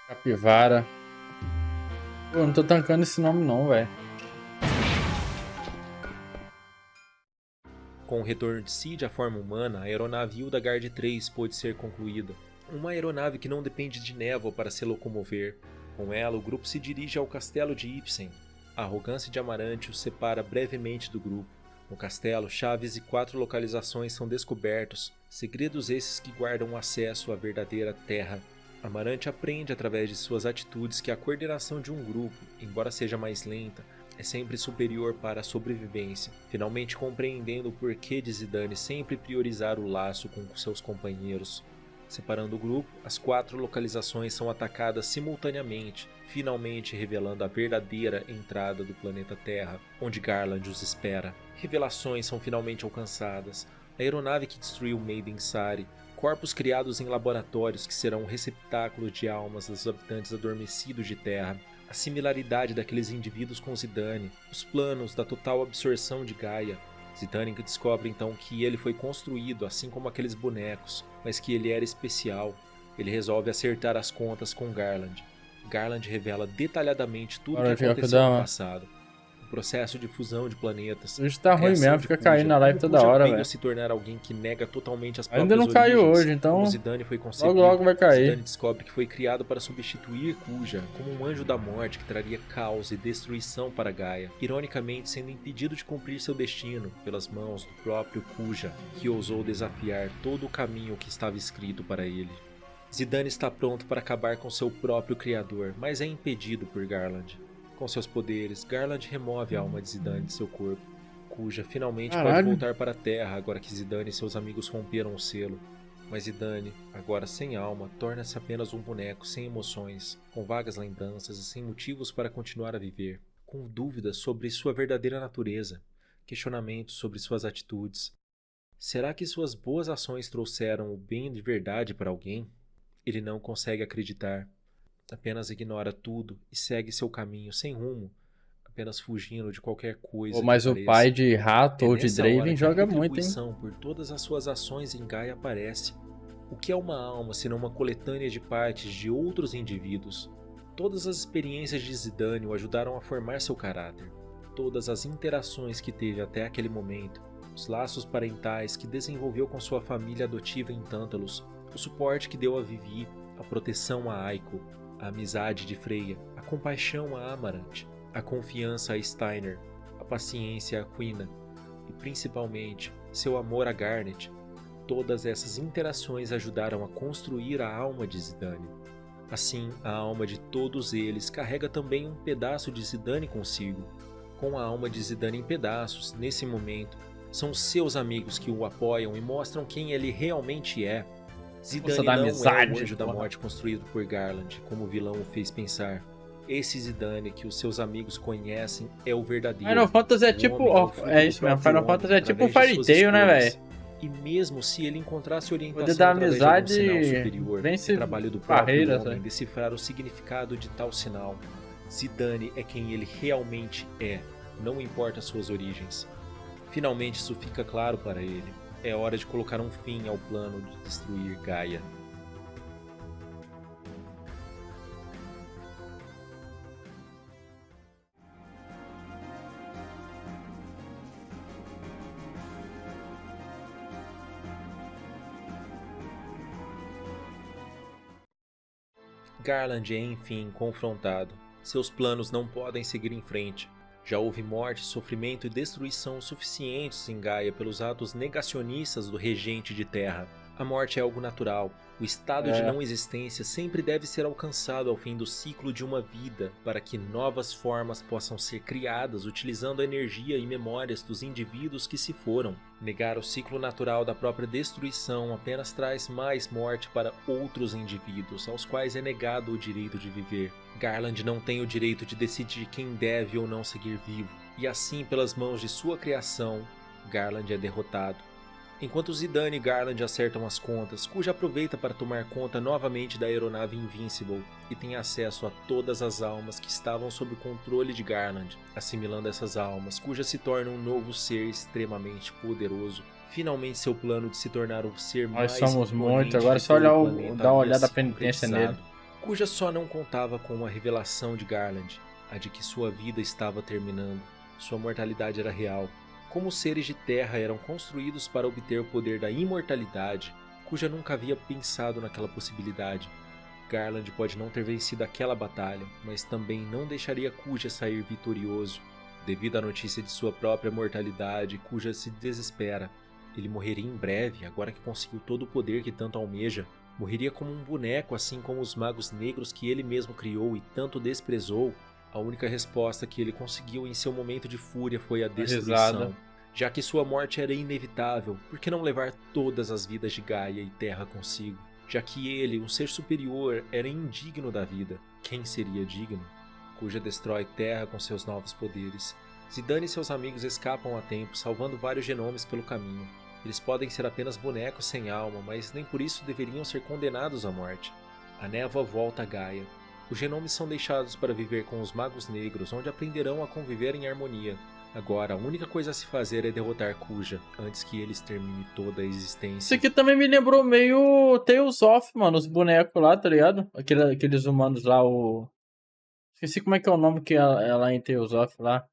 Capivara. Pô, não tô tancando esse nome não, velho. Com o retorno de Cid à forma humana, a aeronave Hildegard 3 pôde ser concluída. Uma aeronave que não depende de névoa para se locomover. Com ela, o grupo se dirige ao castelo de Ipsen. A arrogância de Amarante os separa brevemente do grupo. No castelo, chaves e 4 localizações são descobertos, segredos esses que guardam acesso à verdadeira Terra. Amarante aprende através de suas atitudes que a coordenação de um grupo, embora seja mais lenta, é sempre superior para a sobrevivência, finalmente compreendendo o porquê de Zidane sempre priorizar o laço com seus companheiros. Separando o grupo, as 4 localizações são atacadas simultaneamente, finalmente revelando a verdadeira entrada do planeta Terra, onde Garland os espera. Revelações são finalmente alcançadas. A aeronave que destruiu Maiden Sari, corpos criados em laboratórios que serão receptáculos de almas dos habitantes adormecidos de Terra, a similaridade daqueles indivíduos com Zidane, os planos da total absorção de Gaia. Zidane descobre então que ele foi construído assim como aqueles bonecos, mas que ele era especial. Ele resolve acertar as contas com Garland. Garland revela detalhadamente tudo o que aconteceu no passado. O processo de fusão de planetas. Hoje tá ruim mesmo, fica caindo na live toda hora, velho. Se tornar alguém que nega totalmente as ainda não caiu hoje, então Zidane foi concebido, logo vai cair. Zidane descobre que foi criado para substituir Kuja como um anjo da morte que traria caos e destruição para Gaia, ironicamente sendo impedido de cumprir seu destino pelas mãos do próprio Kuja, que ousou desafiar todo o caminho que estava escrito para ele. Zidane está pronto para acabar com seu próprio criador, mas é impedido por Garland. Com seus poderes, Garland remove a alma de Zidane de seu corpo. Kuja finalmente pode voltar para a Terra agora que Zidane e seus amigos romperam o selo. Mas Zidane, agora sem alma, torna-se apenas um boneco sem emoções, com vagas lembranças e sem motivos para continuar a viver, com dúvidas sobre sua verdadeira natureza, questionamentos sobre suas atitudes. Será que suas boas ações trouxeram o bem de verdade para alguém? Ele não consegue acreditar. Apenas ignora tudo e segue seu caminho sem rumo, apenas fugindo de qualquer coisa. Mas o pai de Rato ou de Draven joga muito, hein? A por todas as suas ações em Gaia aparece. O que é uma alma senão uma coletânea de partes de outros indivíduos? Todas as experiências de Zidane o ajudaram a formar seu caráter. Todas as interações que teve até aquele momento, os laços parentais que desenvolveu com sua família adotiva em Tantalus, o suporte que deu a Vivi, a proteção a Aiko, a amizade de Freya, a compaixão a Amarant, a confiança a Steiner, a paciência a Quina e principalmente seu amor a Garnet. Todas essas interações ajudaram a construir a alma de Zidane. Assim, a alma de todos eles carrega também um pedaço de Zidane consigo. Com a alma de Zidane em pedaços, nesse momento, são seus amigos que o apoiam e mostram quem ele realmente é. Zidane não é o anjo da morte construído por Garland, como o vilão o fez pensar. Esse Zidane que os seus amigos conhecem é o verdadeiro. Final Fantasy é tipo... é isso mesmo, Final Fantasy é tipo um Fairy Tail, né, velho? E mesmo se ele encontrasse orientação poder da amizade, de um sinal superior, vence o trabalho do próprio barreiras, homem decifrar o significado de tal sinal. Zidane é quem ele realmente é, não importa suas origens. Finalmente isso fica claro para ele. É hora de colocar um fim ao plano de destruir Gaia. Garland é enfim confrontado. Seus planos não podem seguir em frente. Já houve morte, sofrimento e destruição suficientes em Gaia pelos atos negacionistas do regente de Terra. A morte é algo natural. O estado de não existência sempre deve ser alcançado ao fim do ciclo de uma vida, para que novas formas possam ser criadas utilizando a energia e memórias dos indivíduos que se foram. Negar o ciclo natural da própria destruição apenas traz mais morte para outros indivíduos, aos quais é negado o direito de viver. Garland não tem o direito de decidir quem deve ou não seguir vivo, e assim, pelas mãos de sua criação, Garland é derrotado. Enquanto Zidane e Garland acertam as contas, Kuja aproveita para tomar conta novamente da aeronave Invincible e tem acesso a todas as almas que estavam sob o controle de Garland. Assimilando essas almas, Kuja se torna um novo ser extremamente poderoso. Finalmente seu plano de se tornar o ser mais imponente. Nós somos muito, agora é só dar uma olhada à penitência nele. Kuja só não contava com a revelação de Garland, a de que sua vida estava terminando. Sua mortalidade era real. Como os seres de terra eram construídos para obter o poder da imortalidade, Kuja nunca havia pensado naquela possibilidade. Garland pode não ter vencido aquela batalha, mas também não deixaria Kuja sair vitorioso. Devido à notícia de sua própria mortalidade, Kuja se desespera. Ele morreria em breve, agora que conseguiu todo o poder que tanto almeja. Morreria como um boneco, assim como os magos negros que ele mesmo criou e tanto desprezou. A única resposta que ele conseguiu em seu momento de fúria foi a destruição. Já que sua morte era inevitável, por que não levar todas as vidas de Gaia e Terra consigo? Já que ele, um ser superior, era indigno da vida, quem seria digno? Kuja destrói Terra com seus novos poderes. Zidane e seus amigos escapam a tempo, salvando vários genomes pelo caminho. Eles podem ser apenas bonecos sem alma, mas nem por isso deveriam ser condenados à morte. A névoa volta a Gaia. Os genomes são deixados para viver com os magos negros, onde aprenderão a conviver em harmonia. Agora, a única coisa a se fazer é derrotar Kuja, antes que eles terminem toda a existência. Isso aqui também me lembrou meio Tales of, mano, os bonecos lá, tá ligado? Aqueles humanos lá, o... Esqueci como é que é o nome que ela em Tales of lá.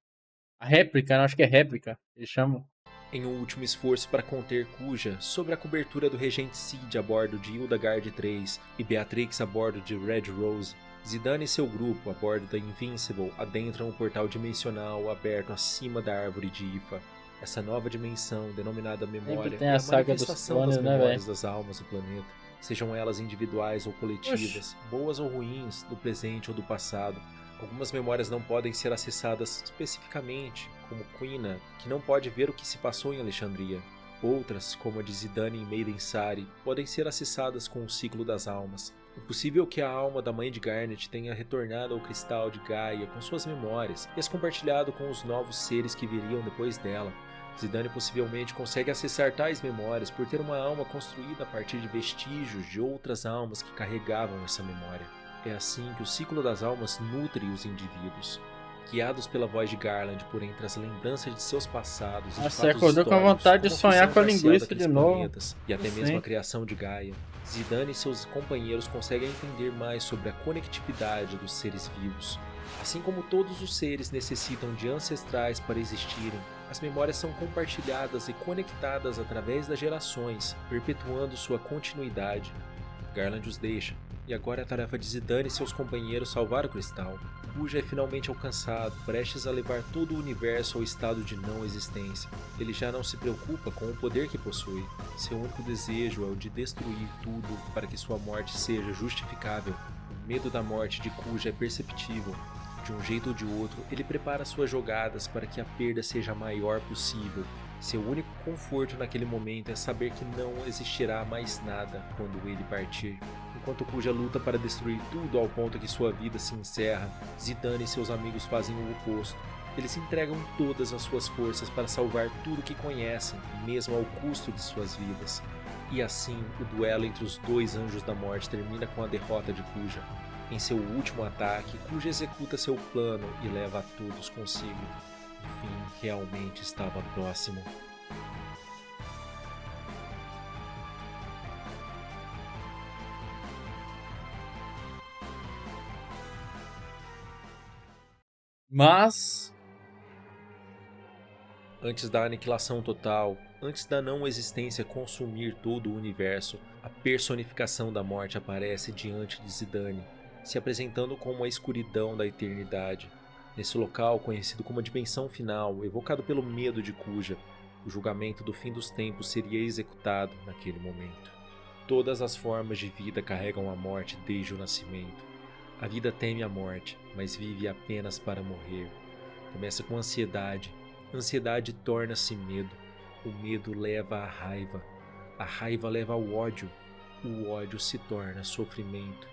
A réplica, né? Acho que é réplica, eles chamam. Em um último esforço para conter Kuja, sob a cobertura do Regente Cid a bordo de Hildegard III e Beatrix a bordo de Red Rose, Zidane e seu grupo, a bordo da Invincible, adentram o portal dimensional aberto acima da árvore de Ifa. Essa nova dimensão, denominada Memória, tem é a a saga manifestação dos clones, das né, memórias das almas do planeta, sejam elas individuais ou coletivas, boas ou ruins, do presente ou do passado. Algumas memórias não podem ser acessadas especificamente, como Quina, que não pode ver o que se passou em Alexandria. Outras, como a de Zidane em Maiden Sari, podem ser acessadas com o ciclo das almas. É possível que a alma da mãe de Garnet tenha retornado ao cristal de Gaia com suas memórias e as compartilhado com os novos seres que viriam depois dela. Zidane possivelmente consegue acessar tais memórias por ter uma alma construída a partir de vestígios de outras almas que carregavam essa memória. É assim que o ciclo das almas nutre os indivíduos. Guiados pela voz de Garland por entre as lembranças de seus passados e de Você fatos acordou com a históricos, vontade de como a sonhar fusão com a parcial linguiça de daqueles novo. planetas e até mesmo Sim. a criação de Gaia, Zidane e seus companheiros conseguem entender mais sobre a conectividade dos seres vivos. Assim como todos os seres necessitam de ancestrais para existirem, as memórias são compartilhadas e conectadas através das gerações, perpetuando sua continuidade. Garland os deixa, e agora é a tarefa de Zidane e seus companheiros salvar o cristal. Kuja é finalmente alcançado, prestes a levar todo o universo ao estado de não existência. Ele já não se preocupa com o poder que possui. Seu único desejo é o de destruir tudo para que sua morte seja justificável. O medo da morte de Kuja é perceptível. De um jeito ou de outro, ele prepara suas jogadas para que a perda seja a maior possível. Seu único conforto naquele momento é saber que não existirá mais nada quando ele partir. Enquanto Kuja luta para destruir tudo ao ponto que sua vida se encerra, Zidane e seus amigos fazem o oposto. Eles entregam todas as suas forças para salvar tudo que conhecem, mesmo ao custo de suas vidas. E assim, o duelo entre os dois anjos da morte termina com a derrota de Kuja. Em seu último ataque, Kuja executa seu plano e leva a todos consigo. O fim realmente estava próximo. Mas... Antes da aniquilação total, antes da não existência consumir todo o universo, a personificação da morte aparece diante de Zidane, se apresentando como a escuridão da eternidade. Nesse local, conhecido como a Dimensão Final, evocado pelo medo de Kuja, o julgamento do fim dos tempos seria executado naquele momento. Todas as formas de vida carregam a morte desde o nascimento. A vida teme a morte, mas vive apenas para morrer. Começa com ansiedade. A ansiedade torna-se medo. O medo leva à raiva. A raiva leva ao ódio. O ódio se torna sofrimento.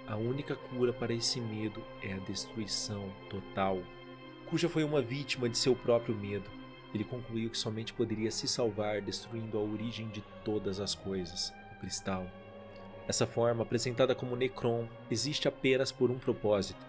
A única cura para esse medo é a destruição total. Kuja foi uma vítima de seu próprio medo. Ele concluiu que somente poderia se salvar destruindo a origem de todas as coisas, o cristal. Essa forma, apresentada como Necron, existe apenas por um propósito: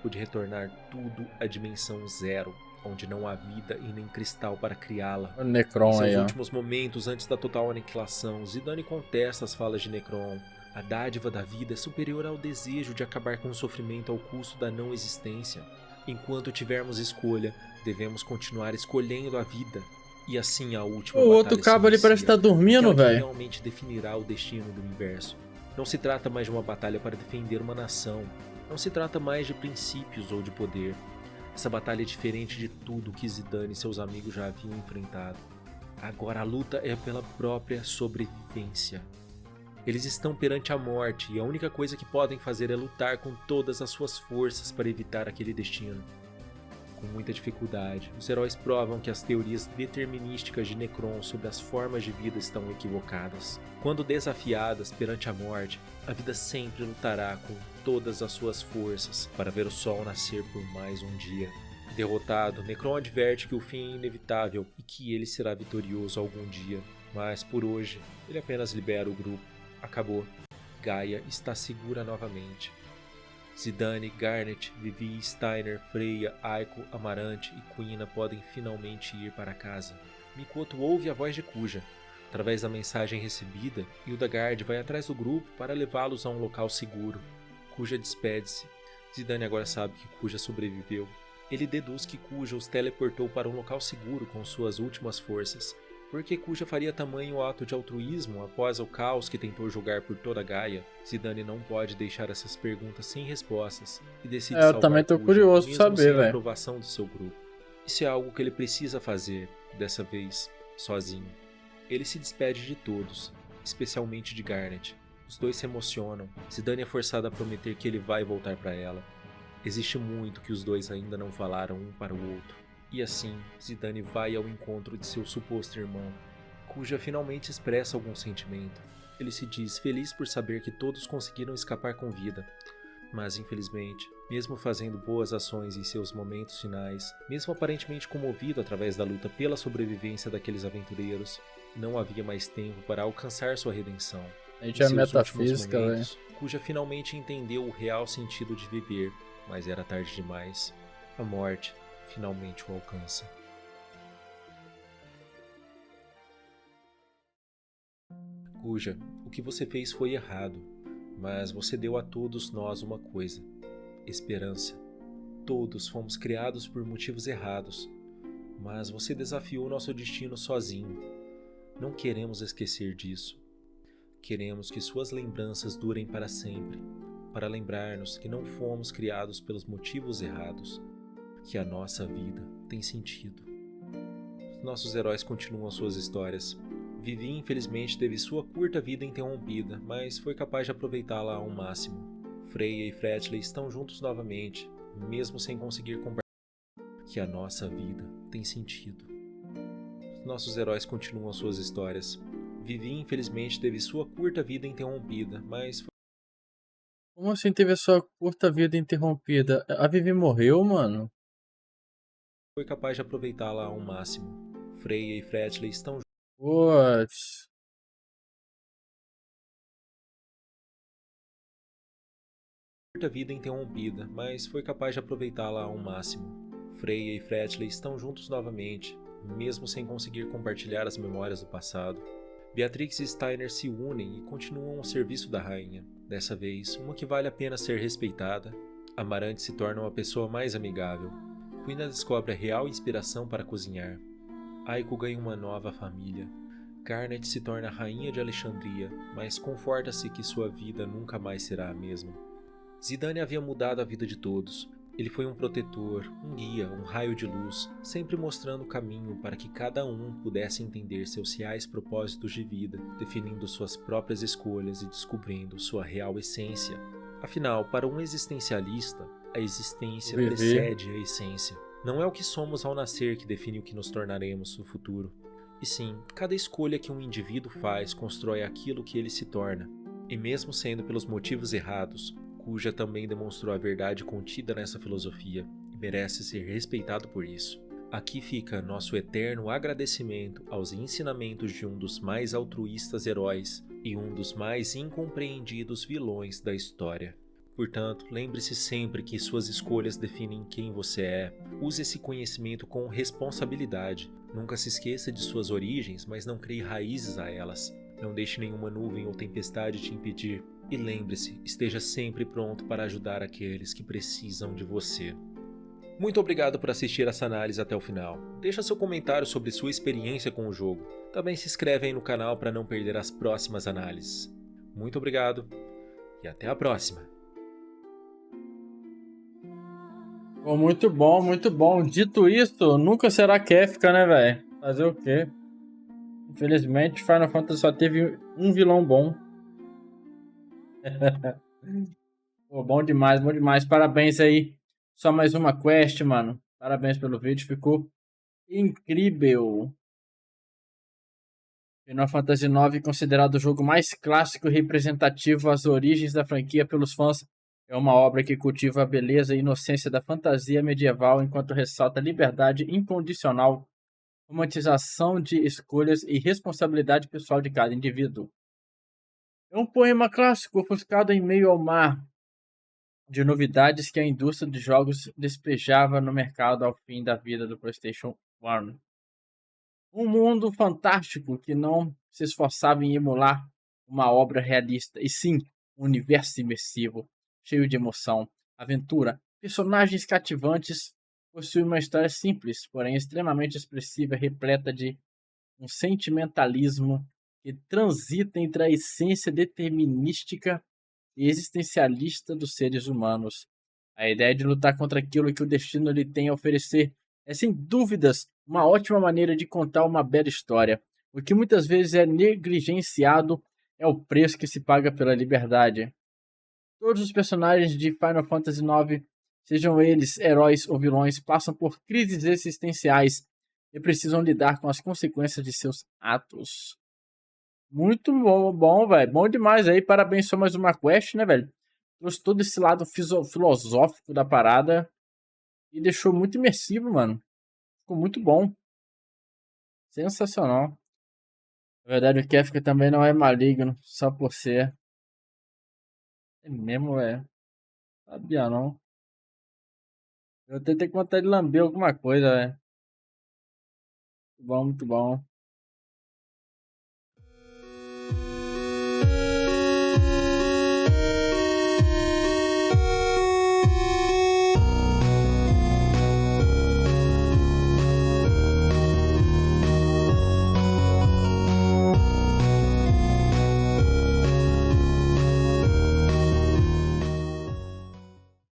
o de retornar tudo à dimensão zero, onde não há vida e nem cristal para criá-la. O Necron Em seus aí, ó. últimos momentos antes da total aniquilação, Zidane contesta as falas de Necron. A dádiva da vida é superior ao desejo de acabar com o sofrimento ao custo da não existência. Enquanto tivermos escolha, devemos continuar escolhendo a vida. E assim a última O outro batalha cabo se ali parece inicia, estar dormindo, aquela que velho. realmente definirá o destino do universo. Não se trata mais de uma batalha para defender uma nação. Não se trata mais de princípios ou de poder. Essa batalha é diferente de tudo que Zidane e seus amigos já haviam enfrentado. Agora a luta é pela própria sobrevivência. Eles estão perante a morte e a única coisa que podem fazer é lutar com todas as suas forças para evitar aquele destino. Com muita dificuldade, os heróis provam que as teorias determinísticas de Necron sobre as formas de vida estão equivocadas. Quando desafiadas perante a morte, a vida sempre lutará com todas as suas forças para ver o sol nascer por mais um dia. Derrotado, Necron adverte que o fim é inevitável e que ele será vitorioso algum dia. Mas por hoje, ele apenas libera o grupo. Acabou. Gaia está segura novamente. Zidane, Garnet, Vivi, Steiner, Freya, Aiko, Amarante e Quina podem finalmente ir para casa. Mikoto ouve a voz de Kuja. Através da mensagem recebida, Hildegard vai atrás do grupo para levá-los a um local seguro. Kuja despede-se. Zidane agora sabe que Kuja sobreviveu. Ele deduz que Kuja os teleportou para um local seguro com suas últimas forças. Por que Kuja faria tamanho ato de altruísmo após o caos que tentou jogar por toda Gaia? Zidane não pode deixar essas perguntas sem respostas e decide salvar eu também tô Kuja, curioso mesmo saber, sem a velho. aprovação do seu grupo. Isso é algo que ele precisa fazer, dessa vez, sozinho. Ele se despede de todos, especialmente de Garnet. Os dois se emocionam. Zidane é forçado a prometer que ele vai voltar para ela. Existe muito que os dois ainda não falaram um para o outro. E assim, Zidane vai ao encontro de seu suposto irmão. Kuja finalmente expressa algum sentimento. Ele se diz feliz por saber que todos conseguiram escapar com vida. Mas infelizmente, mesmo fazendo boas ações em seus momentos finais, mesmo aparentemente comovido através da luta pela sobrevivência daqueles aventureiros, não havia mais tempo para alcançar sua redenção. A gente é metafísica, velho. Kuja finalmente entendeu o real sentido de viver, mas era tarde demais. A morte finalmente o alcança. Kuja, o que você fez foi errado, mas você deu a todos nós uma coisa: esperança. Todos fomos criados por motivos errados, mas você desafiou nosso destino sozinho. Não queremos esquecer disso. Queremos que suas lembranças durem para sempre, para lembrar-nos que não fomos criados pelos motivos errados, que a nossa vida tem sentido. Nossos heróis continuam suas histórias. Vivi, infelizmente, teve sua curta vida interrompida, mas foi capaz de aproveitá-la ao máximo. Freya e Fretley estão juntos novamente, mesmo sem conseguir compartilhar que a nossa vida tem sentido. Nossos heróis continuam suas histórias. Vivi, infelizmente, teve sua curta vida interrompida, mas Como assim teve a sua curta vida interrompida? A Vivi morreu, mano? foi capaz de aproveitá-la ao máximo. Freya e Fretley estão Putz. curta vida interrompida, mas foi capaz de aproveitá-la ao máximo. Freya e Fretley estão juntos novamente, mesmo sem conseguir compartilhar as memórias do passado. Beatrix e Steiner se unem e continuam ao serviço da rainha. Dessa vez, uma que vale a pena ser respeitada. Amarante se torna uma pessoa mais amigável. Quina descobre a real inspiração para cozinhar. Aiko ganha uma nova família. Garnet se torna rainha de Alexandria, mas conforta-se que sua vida nunca mais será a mesma. Zidane havia mudado a vida de todos. Ele foi um protetor, um guia, um raio de luz, sempre mostrando o caminho para que cada um pudesse entender seus reais propósitos de vida, definindo suas próprias escolhas e descobrindo sua real essência. Afinal, para um existencialista, a existência precede a essência. Não é o que somos ao nascer que define o que nos tornaremos no futuro. E sim, cada escolha que um indivíduo faz constrói aquilo que ele se torna. E mesmo sendo pelos motivos errados, Kuja também demonstrou a verdade contida nessa filosofia e merece ser respeitado por isso. Aqui fica nosso eterno agradecimento aos ensinamentos de um dos mais altruístas heróis e um dos mais incompreendidos vilões da história. Portanto, lembre-se sempre que suas escolhas definem quem você é. Use esse conhecimento com responsabilidade. Nunca se esqueça de suas origens, mas não crie raízes a elas. Não deixe nenhuma nuvem ou tempestade te impedir. E lembre-se, esteja sempre pronto para ajudar aqueles que precisam de você. Muito obrigado por assistir essa análise até o final. Deixa seu comentário sobre sua experiência com o jogo. Também se inscreve aí no canal para não perder as próximas análises. Muito obrigado e até a próxima. Pô, muito bom, muito bom. Dito isso, nunca será Kefka, né, velho? Fazer o quê? Infelizmente, Final Fantasy só teve um vilão bom. Pô, bom demais, bom demais. Parabéns aí. Só mais uma quest, mano. Parabéns pelo vídeo, ficou incrível. Final Fantasy IX, considerado o jogo mais clássico e representativo às origens da franquia pelos fãs, é uma obra que cultiva a beleza e inocência da fantasia medieval enquanto ressalta a liberdade incondicional romantização de escolhas e responsabilidade pessoal de cada indivíduo. É um poema clássico ofuscado em meio ao mar de novidades que a indústria de jogos despejava no mercado ao fim da vida do PlayStation 1. Um mundo fantástico que não se esforçava em emular uma obra realista, e sim um universo imersivo, cheio de emoção, aventura, personagens cativantes. Possui uma história simples, porém extremamente expressiva, repleta de um sentimentalismo que transita entre a essência determinística e existencialista dos seres humanos. A ideia de lutar contra aquilo que o destino lhe tem a oferecer é, sem dúvidas, uma ótima maneira de contar uma bela história. O que muitas vezes é negligenciado é o preço que se paga pela liberdade. Todos os personagens de Final Fantasy IX, sejam eles heróis ou vilões, passam por crises existenciais e precisam lidar com as consequências de seus atos. Muito bom, velho. Bom demais aí. Parabéns, só mais uma quest, né, velho? Trouxe todo esse lado filosófico da parada e deixou muito imersivo, mano. Ficou muito bom. Sensacional. Na verdade, o Kefka também não é maligno, só por ser. É mesmo, velho. Sabia não. Eu até tenho vontade de lamber alguma coisa, velho. Muito bom, muito bom.